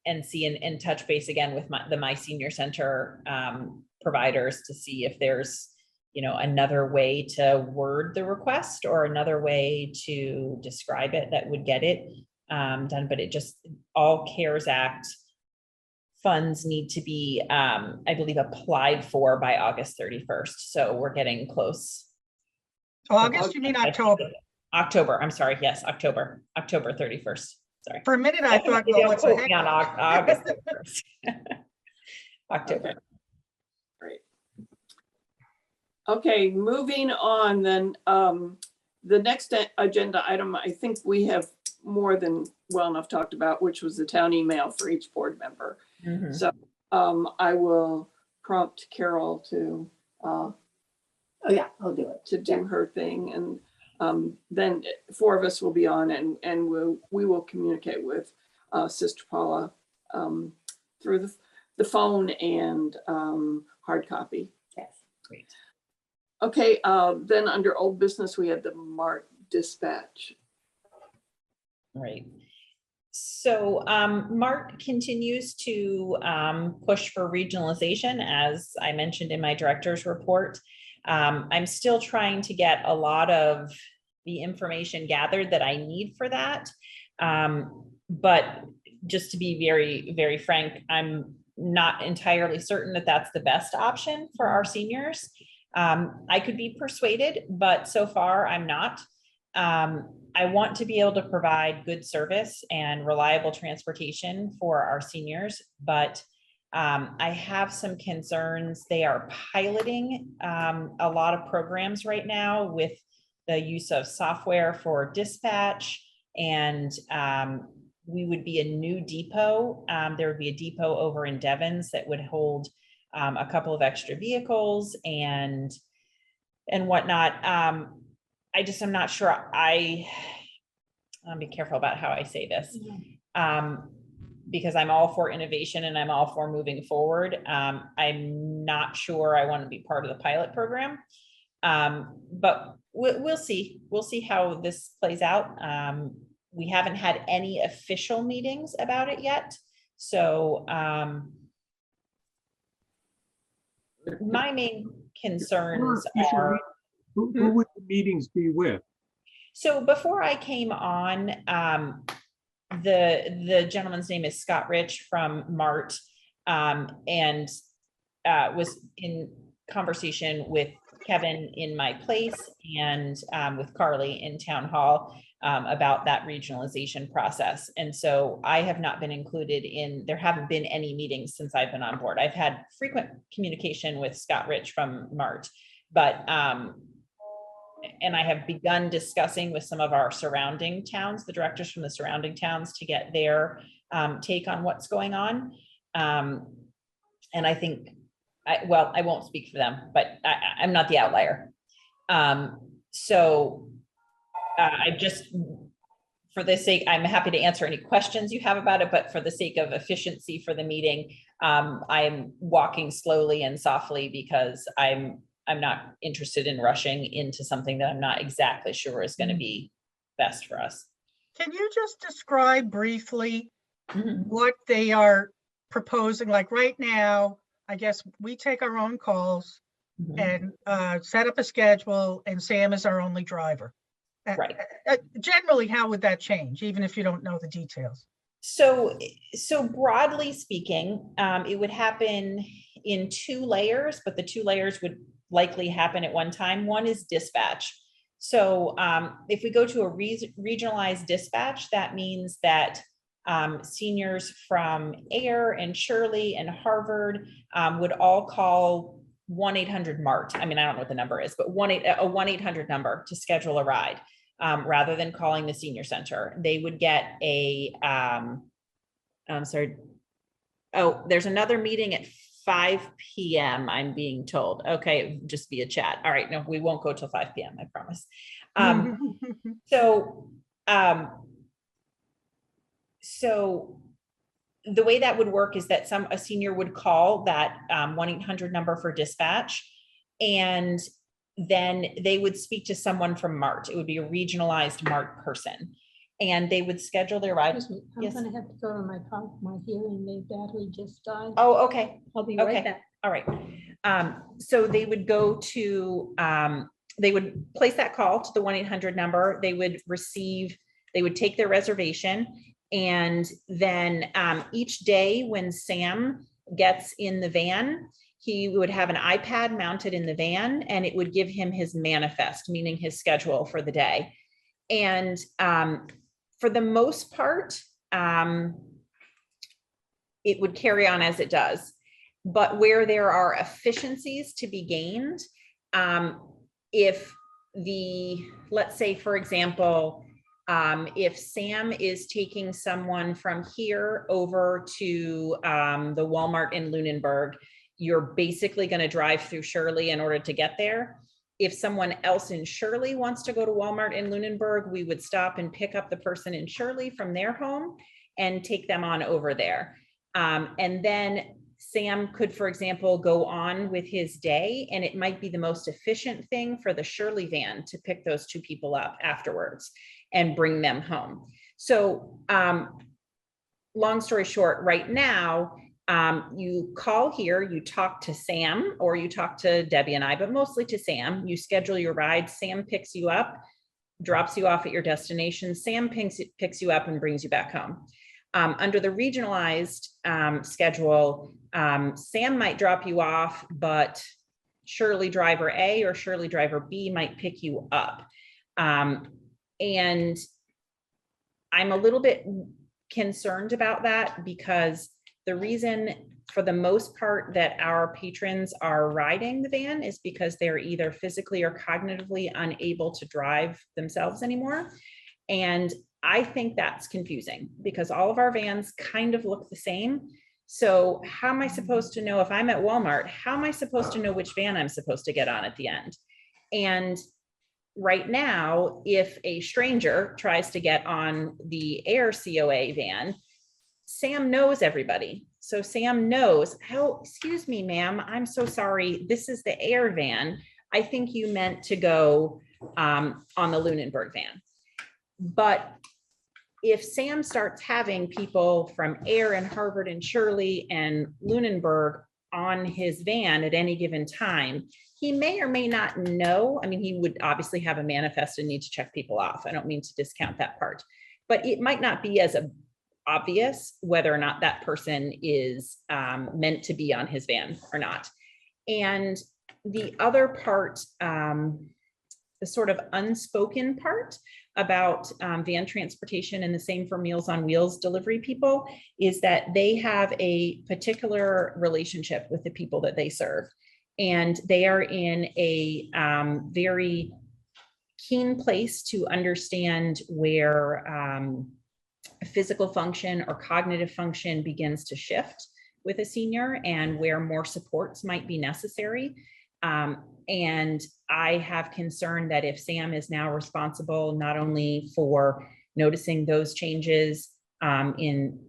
And see and touch base again with my senior center providers to see if there's, you know, another way to word the request or another way to describe it that would get it done. But it just, all CARES Act funds need to be, I believe, applied for by August 31st. So we're getting close. August, you mean October? October, I'm sorry, yes, October 31st. Sorry. For a minute, I thought, Definitely well, don't what the quote heck? me on August 31st. October. Great. Okay, moving on then. The next agenda item, I think we have more than well enough talked about, which was the town email for each board member. Mhm. So I will prompt Carol to Oh, yeah, I'll do it. to do her thing, and then 4 of us will be on, and we will communicate with Sister Paula through the phone and hard copy. Yes. Great. Okay, then under old business, we had the MART dispatch. Right. So MART continues to push for regionalization, as I mentioned in my director's report. I'm still trying to get a lot of the information gathered that I need for that. But just to be very, very frank, I'm not entirely certain that that's the best option for our seniors. I could be persuaded, but so far I'm not. I want to be able to provide good service and reliable transportation for our seniors, but I have some concerns. They are piloting a lot of programs right now with the use of software for dispatch, and we would be a new depot. There would be a depot over in Devens that would hold a couple of extra vehicles and whatnot. I'm not sure. I'll be careful about how I say this. Because I'm all for innovation and I'm all for moving forward. I'm not sure I want to be part of the pilot program. But we'll see. We'll see how this plays out. We haven't had any official meetings about it yet. So my main concerns are. Who would the meetings be with? So before I came on, the gentleman's name is Scott Rich from MART, and was in conversation with Kevin in my place and with Carly in town hall about that regionalization process. And so I have not been included in, there haven't been any meetings since I've been on board. I've had frequent communication with Scott Rich from MART, but and I have begun discussing with some of our surrounding towns, the directors from the surrounding towns, to get their take on what's going on. And I think, I won't speak for them, but I'm not the outlier. So I just, for the sake, I'm happy to answer any questions you have about it, but for the sake of efficiency for the meeting, I'm walking slowly and softly because I'm not interested in rushing into something that I'm not exactly sure is going to be best for us. Can you just describe briefly what they are proposing, like right now, I guess we take our own calls Mhm. and set up a schedule, and Sam is our only driver. Right. Generally, how would that change, even if you don't know the details? So broadly speaking, it would happen in 2 layers, but the 2 layers would likely happen at one time. One is dispatch. So if we go to a regionalized dispatch, that means that seniors from Ayer and Shirley and Harvard would all call 1-800-MART. I mean, I don't know what the number is, but a 1-800 number to schedule a ride. Rather than calling the senior center, they would get a, I'm sorry. Oh, there's another meeting at 5 p.m. I'm being told. Okay, just via chat. All right, no, we won't go till 5 p.m. I promise. So the way that would work is that a senior would call that 1-800 number for dispatch, and then they would speak to someone from MART. It would be a regionalized MART person, and they would schedule their ride. Excuse me, I'm Yes. gonna have to go to my hearing aid battery just died. Oh, okay. I'll be Okay. right back. All right. So they would go to, they would place that call to the 1-800 number. They would take their reservation. And then each day when Sam gets in the van, he would have an iPad mounted in the van, and it would give him his manifest, meaning his schedule for the day. And for the most part, it would carry on as it does. But where there are efficiencies to be gained, if let's say, for example, if Sam is taking someone from here over to the Walmart in Lunenburg, you're basically going to drive through Shirley in order to get there. If someone else in Shirley wants to go to Walmart in Lunenburg, we would stop and pick up the person in Shirley from their home and take them on over there. And then Sam could, for example, go on with his day, and it might be the most efficient thing for the Shirley van to pick those 2 people up afterwards and bring them home. So long story short, right now, you call here, you talk to Sam, or you talk to Debbie and I, but mostly to Sam. You schedule your ride. Sam picks you up, drops you off at your destination. Sam picks you up and brings you back home. Under the regionalized schedule, Sam might drop you off, but Shirley driver A or Shirley driver B might pick you up. And I'm a little bit concerned about that, because the reason for the most part that our patrons are riding the van is because they're either physically or cognitively unable to drive themselves anymore. And I think that's confusing, because all of our vans kind of look the same. So how am I supposed to know, if I'm at Walmart, how am I supposed to know which van I'm supposed to get on at the end? And right now, if a stranger tries to get on the Ayer COA van, Sam knows everybody. So Sam knows, oh, excuse me, ma'am, I'm so sorry. This is the Ayer van. I think you meant to go on the Lunenburg van. But if Sam starts having people from Ayer and Harvard and Shirley and Lunenburg on his van at any given time, he may or may not know. I mean, he would obviously have a manifest and need to check people off. I don't mean to discount that part, but it might not be as obvious whether or not that person is meant to be on his van or not. And the other part, the sort of unspoken part about van transportation, and the same for Meals on Wheels delivery people, is that they have a particular relationship with the people that they serve. And they are in a very keen place to understand where physical function or cognitive function begins to shift with a senior, and where more supports might be necessary. And I have concern that if Sam is now responsible not only for noticing those changes in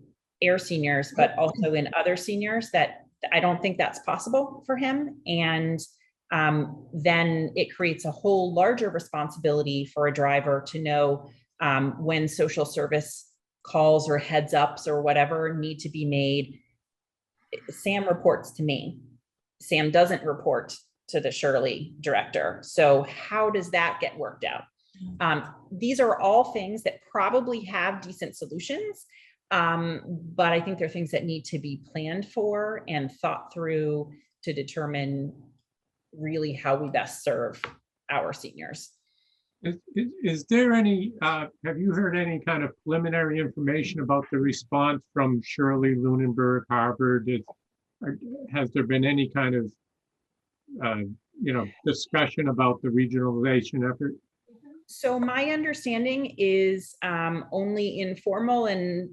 Ayer seniors, but also in other seniors, that I don't think that's possible for him. And then it creates a whole larger responsibility for a driver to know when social service calls or heads ups or whatever need to be made Sam reports to me. Sam doesn't report to the Shirley director. So how does that get worked out? These are all things that probably have decent solutions, but I think they're things that need to be planned for and thought through to determine really how we best serve our seniors. Is there any, have you heard any kind of preliminary information about the response from Shirley, Lunenburg, Harvard? Has there been any kind of, discussion about the regionalization effort? So my understanding is only informal and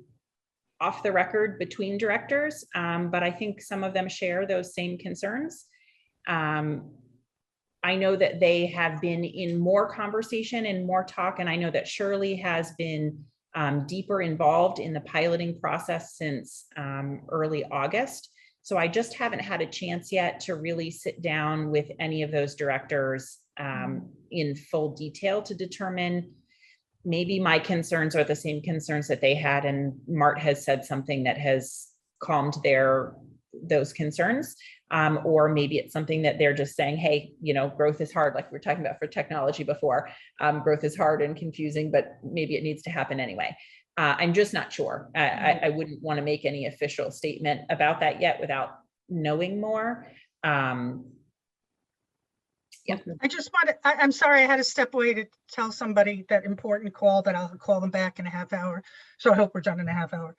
off the record between directors, but I think some of them share those same concerns. I know that they have been in more conversation and more talk, and I know that Shirley has been deeper involved in the piloting process since early August. So I just haven't had a chance yet to really sit down with any of those directors in full detail to determine maybe my concerns are the same concerns that they had, and Mart has said something that has calmed those concerns. Or maybe it's something that they're just saying, hey, growth is hard, like we were talking about for technology before. Growth is hard and confusing, but maybe it needs to happen anyway. I'm just not sure. I wouldn't want to make any official statement about that yet without knowing more. Yeah. I just wanted, I'm sorry, I had to step away to tell somebody that important call that I'll call them back in a half hour. So I hope we're done in a half hour.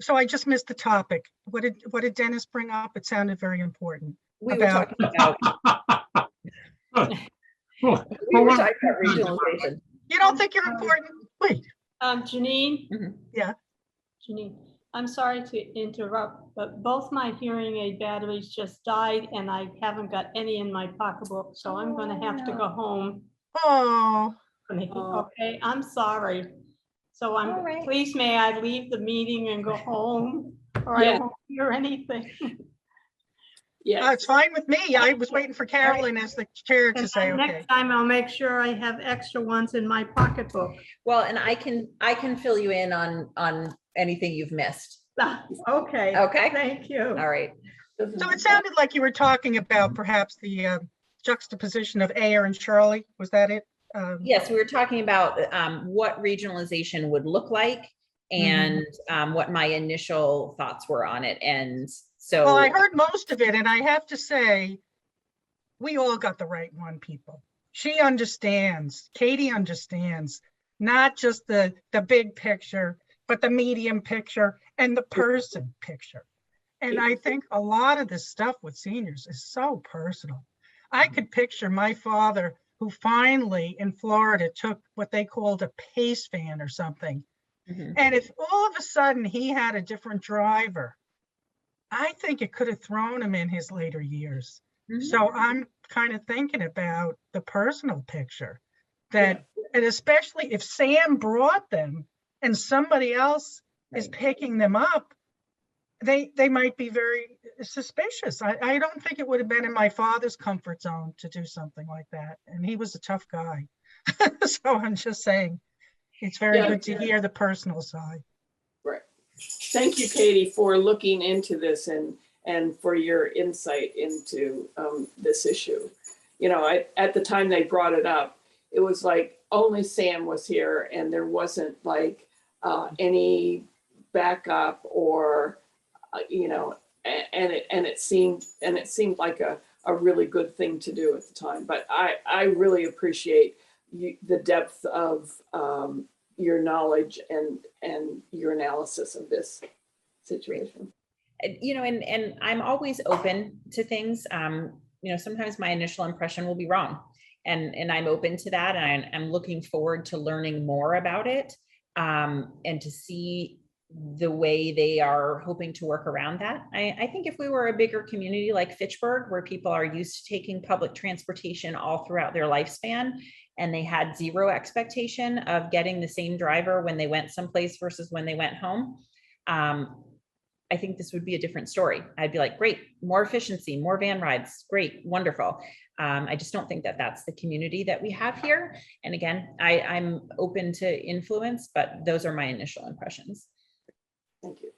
So I just missed the topic. What did Dennis bring up? It sounded very important. We were talking about regionalization. You don't think you're important? Wait. Janine? Mhm. Yeah. Janine, I'm sorry to interrupt, but both my hearing aid batteries just died and I haven't got any in my pocketbook, so I'm gonna have to go home. Oh, Okay, I'm sorry. So All right. please may I leave the meeting and go home? Or I Yeah. won't hear anything. Yes. it's fine with me. I was waiting for Carolyn as the chair to And say, okay. next time I'll make sure I have extra ones in my pocketbook. Well, and I can fill you in on anything you've missed. Okay. Okay. Thank you. All right. So it sounded like you were talking about perhaps the juxtaposition of Ayer and Shirley. Was that it? Yes, we were talking about what regionalization would look like and what my initial thoughts were on it. And so Well, I heard most of it, and I have to say, we all got the right one, people. She understands, Katie understands, not just the big picture, but the medium picture and the person picture. And I think a lot of this stuff with seniors is so personal. I could picture my father, who finally in Florida took what they called a PACE van or something. And if all of a sudden he had a different driver, I think it could have thrown him in his later years. So I'm kind of thinking about the personal picture that, and especially if Sam brought them and somebody else is picking them up, they might be very suspicious. I don't think it would have been in my father's comfort zone to do something like that. And he was a tough guy. So I'm just saying, it's very good to hear the personal side. Right. Thank you, Katie, for looking into this and for your insight into this issue. At the time they brought it up, it was like only Sam was here and there wasn't like any backup or, and it seemed like a really good thing to do at the time. But I really appreciate the depth of your knowledge and your analysis of this situation. And I'm always open to things. Sometimes my initial impression will be wrong, and I'm open to that. And I'm looking forward to learning more about it and to see the way they are hoping to work around that. I think if we were a bigger community like Fitchburg, where people are used to taking public transportation all throughout their lifespan, and they had zero expectation of getting the same driver when they went someplace versus when they went home, I think this would be a different story. I'd be like, great, more efficiency, more van rides, great, wonderful. I just don't think that that's the community that we have here. And again, I'm open to influence, but those are my initial impressions. Thank you.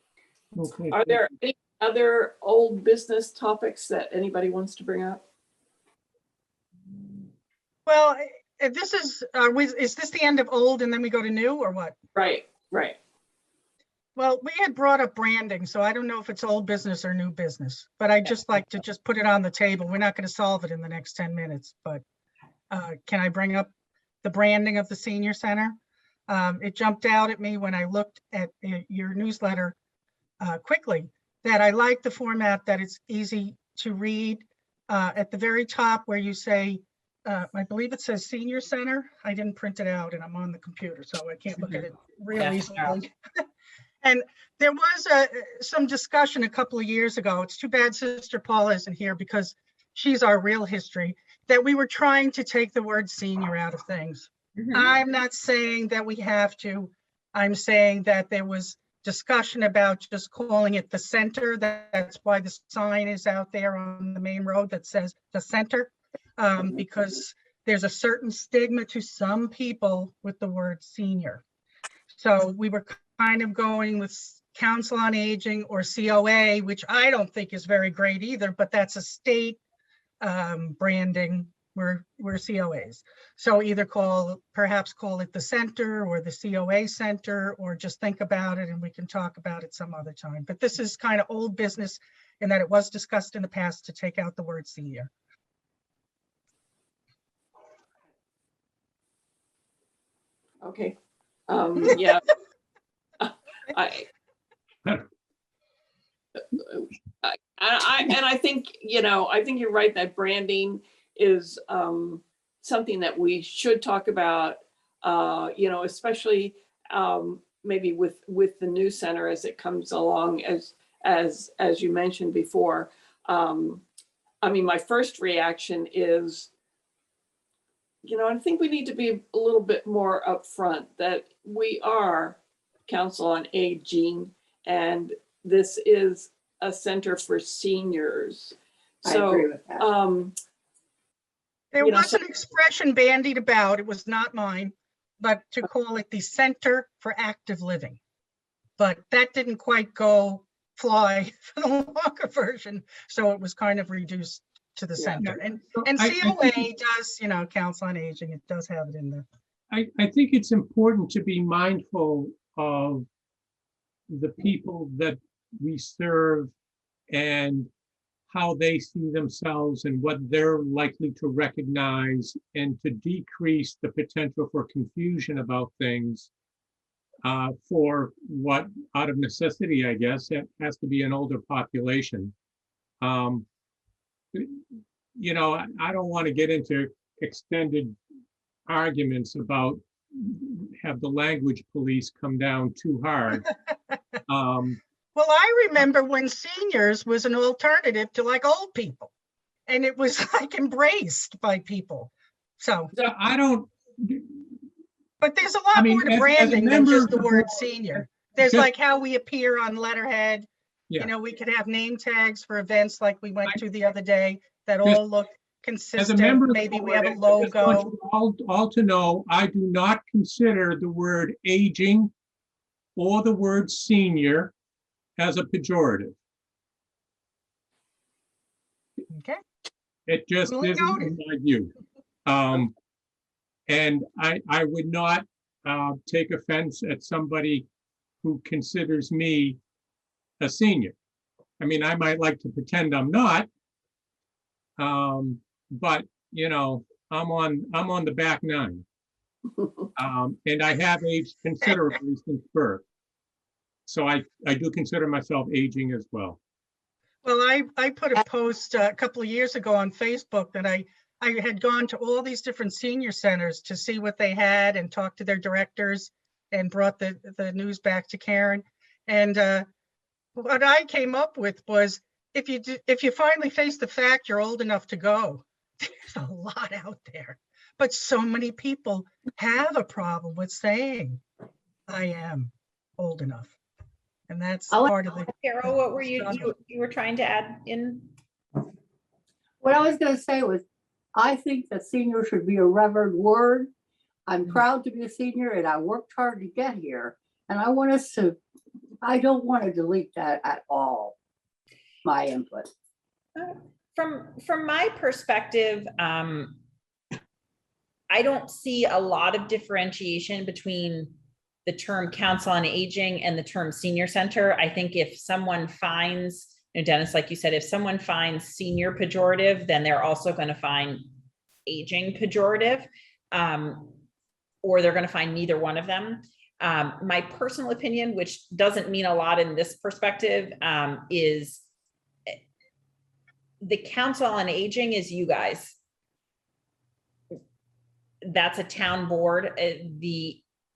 Okay. Are there any other old business topics that anybody wants to bring up? Well, if this is, is this the end of old and then we go to new or what? Right, right. Well, we had brought up branding, so I don't know if it's old business or new business, but I'd just like to just put it on the table. We're not going to solve it in the next 10 minutes, but can I bring up the branding of the senior center? It jumped out at me when I looked at your newsletter quickly that I like the format, that it's easy to read. At the very top where you say, I believe it says senior center. I didn't print it out and I'm on the computer, so I can't look at it real Yeah. easily. And there was some discussion a couple of years ago. It's too bad Sister Paula isn't here because she's our real history, that we were trying to take the word senior out of things. Mhm. I'm not saying that we have to. I'm saying that there was discussion about just calling it the center. That's why the sign is out there on the main road that says the center, because there's a certain stigma to some people with the word senior. So we were kind of going with Council on Aging or COA, which I don't think is very great either, but that's a state branding. We're COAs. So either perhaps call it the center or the COA center, or just think about it and we can talk about it some other time. But this is kind of old business in that it was discussed in the past to take out the word senior. Okay. Yeah. I think, I think you're right that branding is something that we should talk about, especially maybe with the new center as it comes along, as you mentioned before. I mean, my first reaction is, I think we need to be a little bit more upfront that we are Council on Aging, and this is a center for seniors. I agree with that. There You know, was so- an expression bandied about, it was not mine, but to call it the Center for Active Living. But that didn't quite fly for the longer version, so it was kind of reduced to the Yeah. center. And I COA think- does, Council on Aging, it does have it in there. I think it's important to be mindful of the people that we serve and how they see themselves and what they're likely to recognize, and to decrease the potential for confusion about things for what, out of necessity, I guess, it has to be an older population. I don't want to get into extended arguments about have the language police come down too hard. Well, I remember when seniors was an alternative to like old people, and it was like embraced by people. So, I don't, but there's a lot I mean, more to as a branding than member just of the the word board, senior. There's just- like how we appear on letterhead. Yeah. We could have name tags for events like we went to the other day that Just- all look as a consistent. member of the Maybe we board, have a I just want logo. you all to know, I do not consider the word aging or the word senior as a pejorative. Okay. It just Duly isn't noted. in my view. And I would not take offense at somebody who considers me a senior. I mean, I might like to pretend I'm not, but I'm on the back nine, and I have aged considerably since birth. So I do consider myself aging as well. Well, I put a post a couple of years ago on Facebook that I had gone to all these different senior centers to see what they had and talk to their directors and brought the news back to Karen. And what I came up with was, if you finally face the fact you're old enough to go, there's a lot out there. But so many people have a problem with saying, I am old enough. And that's part of the. Carol, what were you struggle. were trying to add in? What I was gonna say was, I think that senior should be a revered word. I'm proud to be a senior and I worked hard to get here. And I don't want to delete that at all. my input. From my perspective, I don't see a lot of differentiation between the term council on aging and the term senior center. I think if someone finds, Dennis, like you said, if someone finds senior pejorative, then they're also going to find aging pejorative, or they're going to find neither one of them. My personal opinion, which doesn't mean a lot in this perspective, is the council on aging is you guys. That's a town board.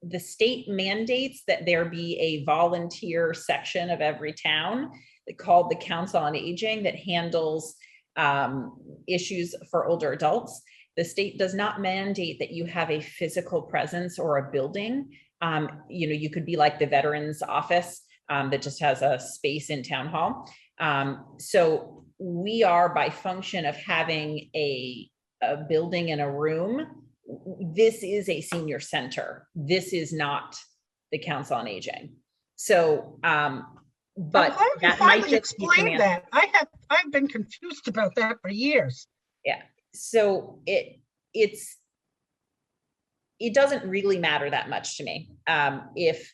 The state mandates that there be a volunteer section of every town called the Council on Aging that handles issues for older adults. The state does not mandate that you have a physical presence or a building. You could be like the Veterans Office that just has a space in town hall. So we are, by function of having a building and a room, this is a senior center. This is not the Council on Aging. So, but that might just explain that. I've been confused about that for years. Yeah. So it doesn't really matter that much to me. If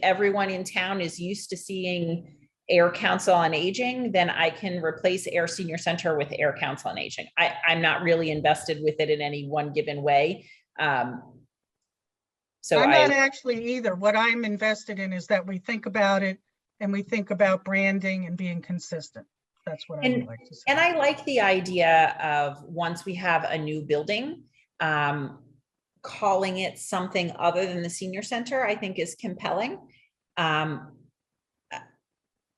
everyone in town is used to seeing Ayer Council on Aging, then I can replace Ayer Senior Center with Ayer Council on Aging. I'm not really invested with it in any one given way. So I'm not actually either. What I'm invested in is that we think about it and we think about branding and being consistent. That's what I would like to say. And I like the idea of, once we have a new building, calling it something other than the senior center, I think is compelling.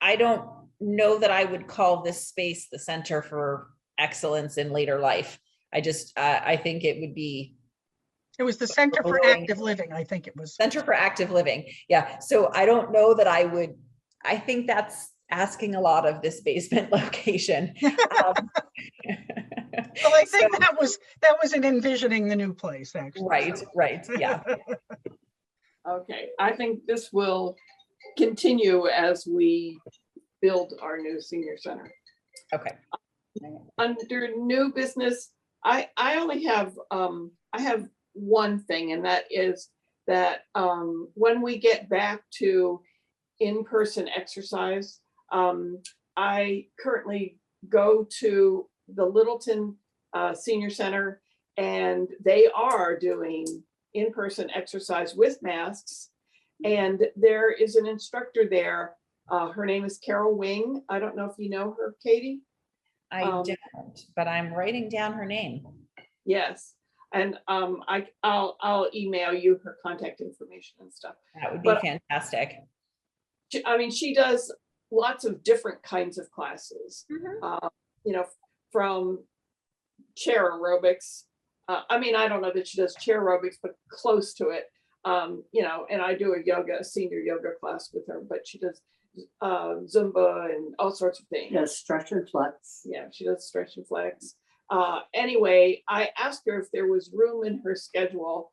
I don't know that I would call this space the Center for Excellence in Later Life. I think it would be. It was the Center for Active Living, I think it was. Center for Active Living, yeah. So I don't know that I think that's asking a lot of this basement location. Well, I think that was in envisioning the new place, actually. Right, yeah. Okay, I think this will continue as we build our new senior center. Okay. Under new business, I only have, I have one thing, and that is that when we get back to in-person exercise, I currently go to the Littleton Senior Center, and they are doing in-person exercise with masks. And there is an instructor there. Her name is Carol Wing. I don't know if you know her, Katie. I don't, but I'm writing down her name. Yes, and I'll email you her contact information and stuff. That would be fantastic. She does lots of different kinds of classes. From chair aerobics. I don't know that she does chair aerobics, but close to it. And I do a senior yoga class with her, but she does Zumba and all sorts of things. Yes, stretch and flex. Yeah, she does stretch and flex. Anyway, I asked her if there was room in her schedule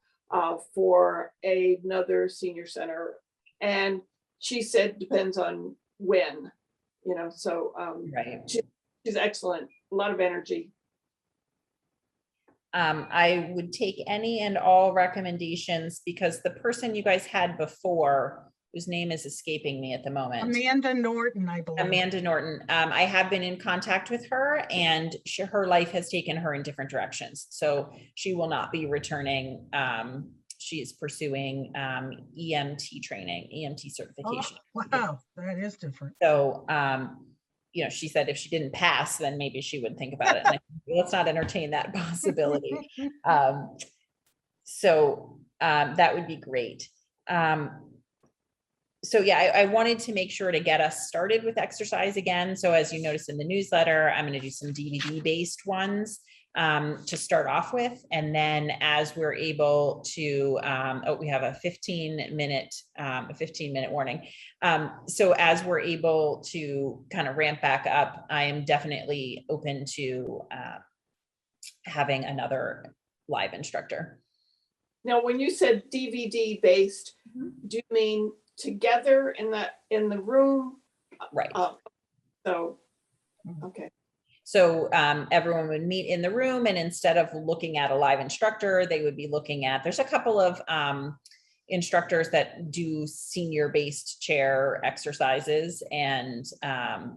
for another senior center, and she said depends on when. Right. She's excellent, a lot of energy. I would take any and all recommendations, because the person you guys had before, whose name is escaping me at the moment. Amanda Norton, I believe. Amanda Norton. I have been in contact with her, and her life has taken her in different directions. So she will not be returning. She is pursuing EMT training, EMT certification. Oh, wow, that is different. So, she said if she didn't pass, then maybe she would think about it. And let's not entertain that possibility. That would be great. So yeah, I wanted to make sure to get us started with exercise again. So as you noticed in the newsletter, I'm going to do some DVD-based ones to start off with. And then as we're able to, we have a 15-minute warning. So as we're able to kind of ramp back up, I am definitely open to having another live instructor. Now, when you said DVD based, do you mean together in the room? Right. So, okay. So everyone would meet in the room, and instead of looking at a live instructor, they would be looking at, there's a couple of instructors that do senior-based chair exercises, and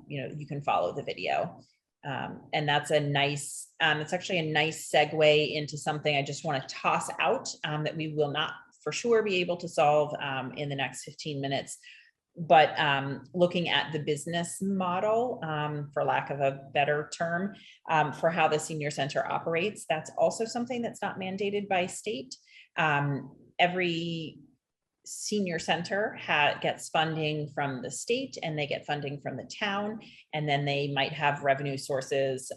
you can follow the video. And that's a nice, it's actually a nice segue into something I just want to toss out that we will not for sure be able to solve in the next 15 minutes. But looking at the business model, for lack of a better term, for how the senior center operates, that's also something that's not mandated by state. Every senior center gets funding from the state, and they get funding from the town, and then they might have revenue sources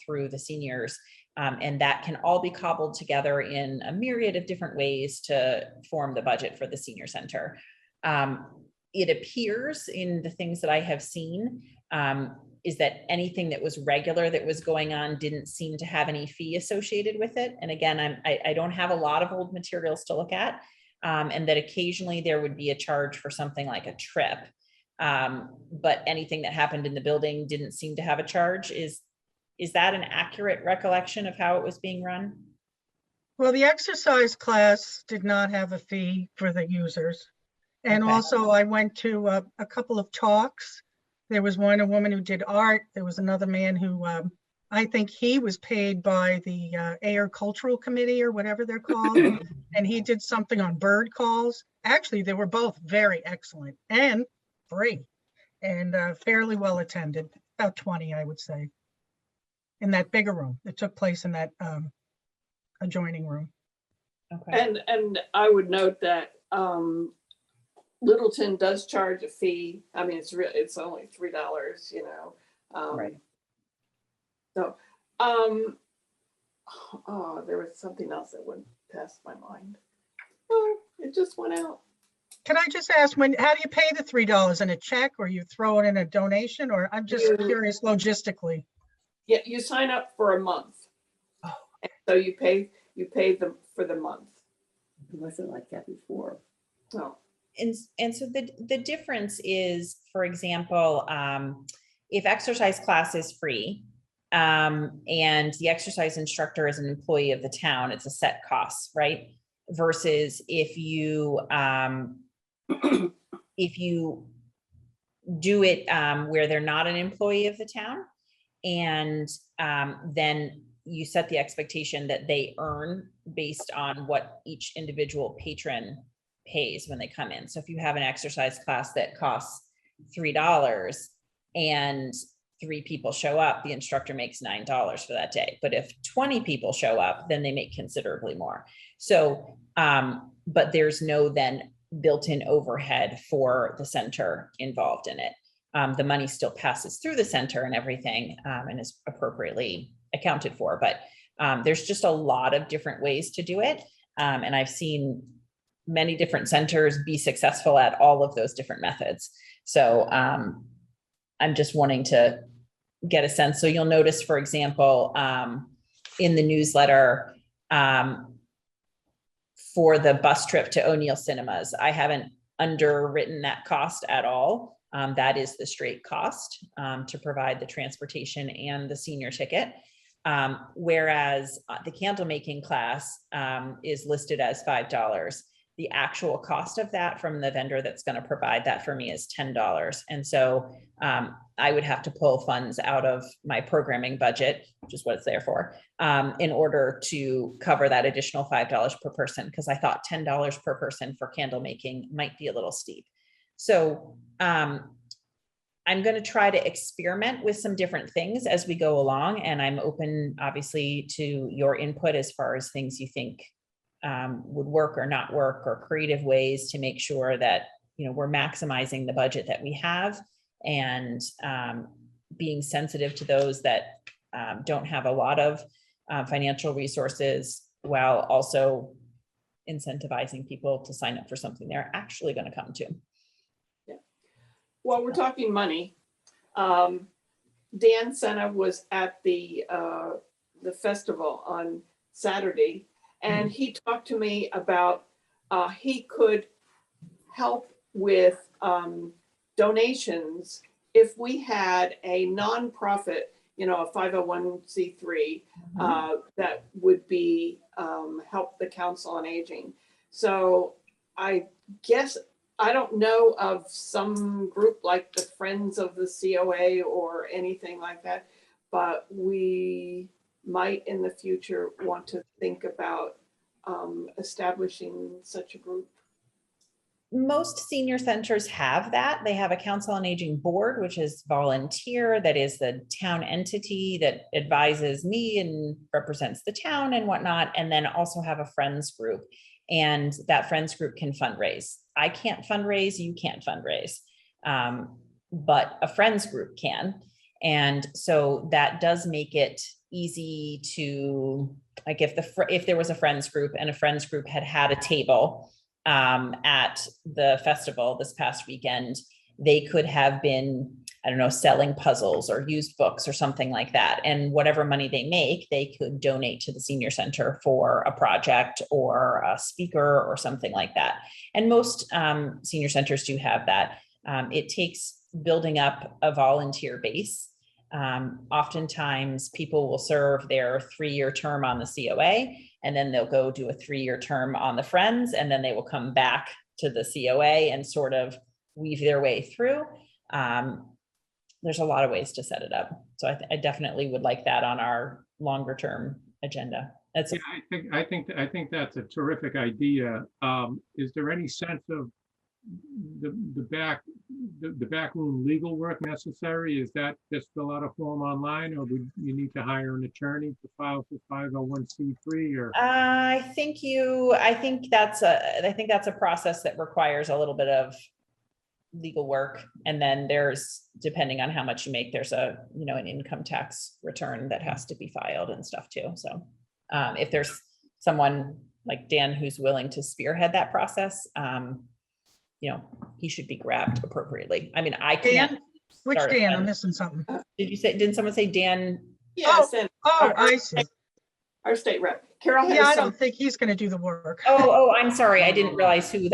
through the seniors. And that can all be cobbled together in a myriad of different ways to form the budget for the senior center. It appears in the things that I have seen is that anything that was regular that was going on didn't seem to have any fee associated with it. And again, I don't have a lot of old materials to look at, and that occasionally there would be a charge for something like a trip. But anything that happened in the building didn't seem to have a charge. Is that an accurate recollection of how it was being run? Well, the exercise class did not have a fee for the users. And Okay. also I went to a couple of talks. There was a woman who did art. There was another man who, I think he was paid by the Ayer Cultural Committee or whatever they're called. And he did something on bird calls. Actually, they were both very excellent and free and fairly well attended, about 20, I would say, in that bigger room. It took place in that adjoining room. Okay. And I would note that Littleton does charge a fee. I mean, it's only $3, Right. So, oh, there was something else that went past my mind. Oh, it just went out. Can I just ask, how do you pay the $3 in a check, or you throw it in a donation, or I'm just curious logistically? Yeah, you sign up for a month. Oh. And so you pay them for the month. It wasn't like that before. Oh. And so the difference is, for example, if exercise class is free, and the exercise instructor is an employee of the town, it's a set cost, right? Versus if you do it where they're not an employee of the town, and then you set the expectation that they earn based on what each individual patron pays when they come in. So if you have an exercise class that costs $3 and 3 people show up, the instructor makes $9 for that day. But if 20 people show up, then they make considerably more. So, but there's no then built-in overhead for the center involved in it. The money still passes through the center and everything, and is appropriately accounted for. But there's just a lot of different ways to do it. And I've seen many different centers be successful at all of those different methods. So I'm just wanting to get a sense. So you'll notice, for example, in the newsletter, for the bus trip to O'Neill Cinemas, I haven't underwritten that cost at all. That is the straight cost to provide the transportation and the senior ticket. Whereas the candle making class is listed as $5. The actual cost of that from the vendor that's going to provide that for me is $10. And so I would have to pull funds out of my programming budget, which is what it's there for, in order to cover that additional $5 per person, because I thought $10 per person for candle making might be a little steep. So I'm going to try to experiment with some different things as we go along. And I'm open, obviously, to your input as far as things you think would work or not work, or creative ways to make sure that, we're maximizing the budget that we have, and being sensitive to those that don't have a lot of financial resources, while also incentivizing people to sign up for something they're actually going to come to. Well, we're talking money. Dan Senna was at the festival on Saturday, and he talked to me about he could help with donations if we had a nonprofit, you know, a 501c3 that would be help the Council on Aging. So I guess I don't know of some group like the Friends of the COA or anything like that, but we might in the future want to think about establishing such a group. Most senior centers have that. They have a Council on Aging board, which is volunteer, that is the town entity that advises me and represents the town and whatnot, and then also have a friends group. And that friends group can fundraise. I can't fundraise, you can't fundraise, but a friends group can. And so that does make it easy to, like, if there was a friends group and a friends group had a table at the festival this past weekend, they could have been, I don't know, selling puzzles or used books or something like that. And whatever money they make, they could donate to the senior center for a project or a speaker or something like that. And most senior centers do have that. It takes building up a volunteer base. Oftentimes people will serve their 3-year term on the COA, and then they'll go do a 3-year term on the Friends, and then they will come back to the COA and sort of weave their way through. There's a lot of ways to set it up. So I definitely would like that on our longer term agenda. That's Yeah, I think that's a terrific idea. Is there any sense of the backroom legal work necessary? Is that just fill out a form online, or would you need to hire an attorney to file for 501c3? Or I think that's a process that requires a little bit of legal work. And then there's, depending on how much you make, there's an income tax return that has to be filed and stuff too. So if there's someone like Dan who's willing to spearhead that process, he should be grabbed appropriately. I mean, I can't. Dan? Which Dan? I'm missing something. Didn't someone say Dan? Yes, and I see. our state rep, Carol. Yeah, I don't think he's going to do the work. Oh, I'm sorry. I didn't realize who you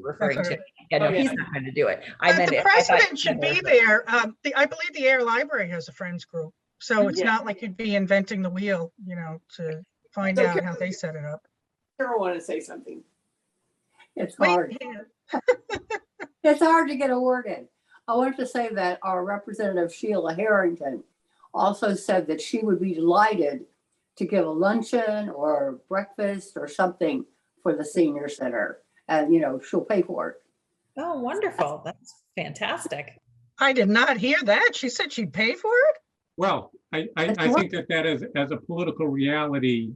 were referring That's to. all right. Yeah, no, Okay. he's not going to do it. But the president should be there. I believe the Ayer Library has a friends group. So it's Yeah. not like you'd be inventing the wheel, to find So out how they set it up. Carol wanted to say something. It's Wait, hard. yeah. It's hard to get a word in. I wanted to say that our representative Sheila Harrington also said that she would be delighted to give a luncheon or breakfast or something for the senior center. And, she'll pay for it. Oh, wonderful. That's fantastic. I did not hear that. She said she'd pay for it? well, I think that as a political reality,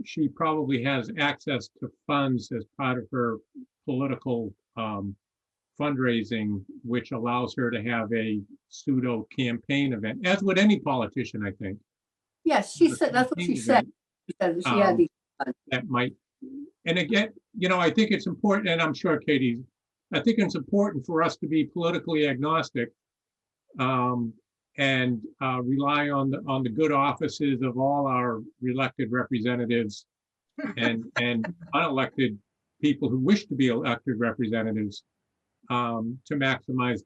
she probably has access to funds as part of her political fundraising, which allows her to have a pseudo campaign event, as would any politician, I think. Yes, she said, that's what she said. She said that she had these. That might, and again, I think it's important, and I'm sure I think it's important for us to be politically agnostic and rely on the good offices of all our elected representatives and unelected people who wish to be elected representatives to maximize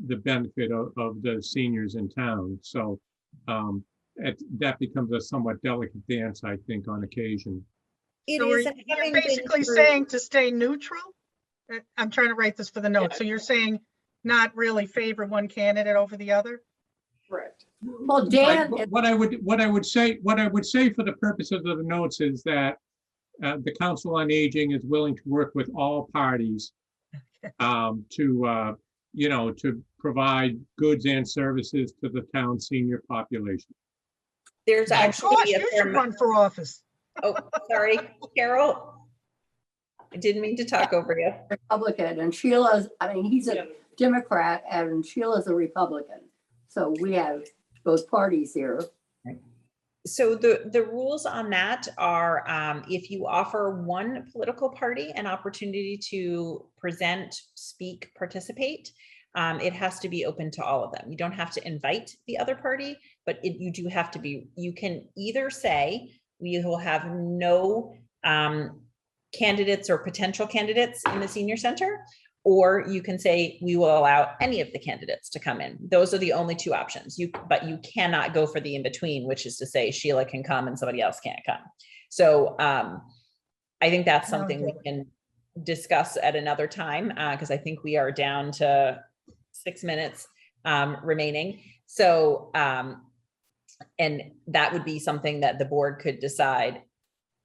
the benefit of the seniors in town. So that becomes a somewhat delicate dance, I think, on occasion. So you're basically saying to stay neutral? I'm trying to write this for the notes. Yeah. So you're saying not really favor one candidate over the other? Correct. Well, Dan, What I would say for the purposes of the notes is that the Council on Aging is willing to work with all parties to provide goods and services to the town senior population. There's Of actually course, a you should term. run for office. Oh, sorry, Carol. I didn't mean to talk over you. Republican, and Sheila's, he's Yeah. a Democrat and Sheila's a Republican. So we have both parties here. So the rules on that are if you offer one political party an opportunity to present, speak, participate, it has to be open to all of them. You don't have to invite the other party, but you do have to be, you can either say, we will have no candidates or potential candidates in the senior center, Or you can say, we will allow any of the candidates to come in. Those are the only two options. But you cannot go for the in-between, which is to say Sheila can come and somebody else can't come. So I think that's something we can discuss at another time, because I think we are down to 6 minutes remaining. So, and that would be something that the board could decide.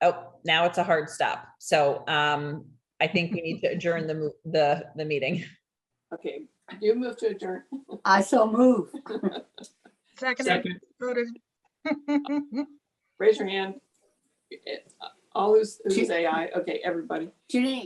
Oh, now it's a hard stop. So I think we need to adjourn the meeting. Okay, you move to adjourn. I so move. Second. Second. Voted. Raise your hand. All who say aye. Okay, everybody. Janine.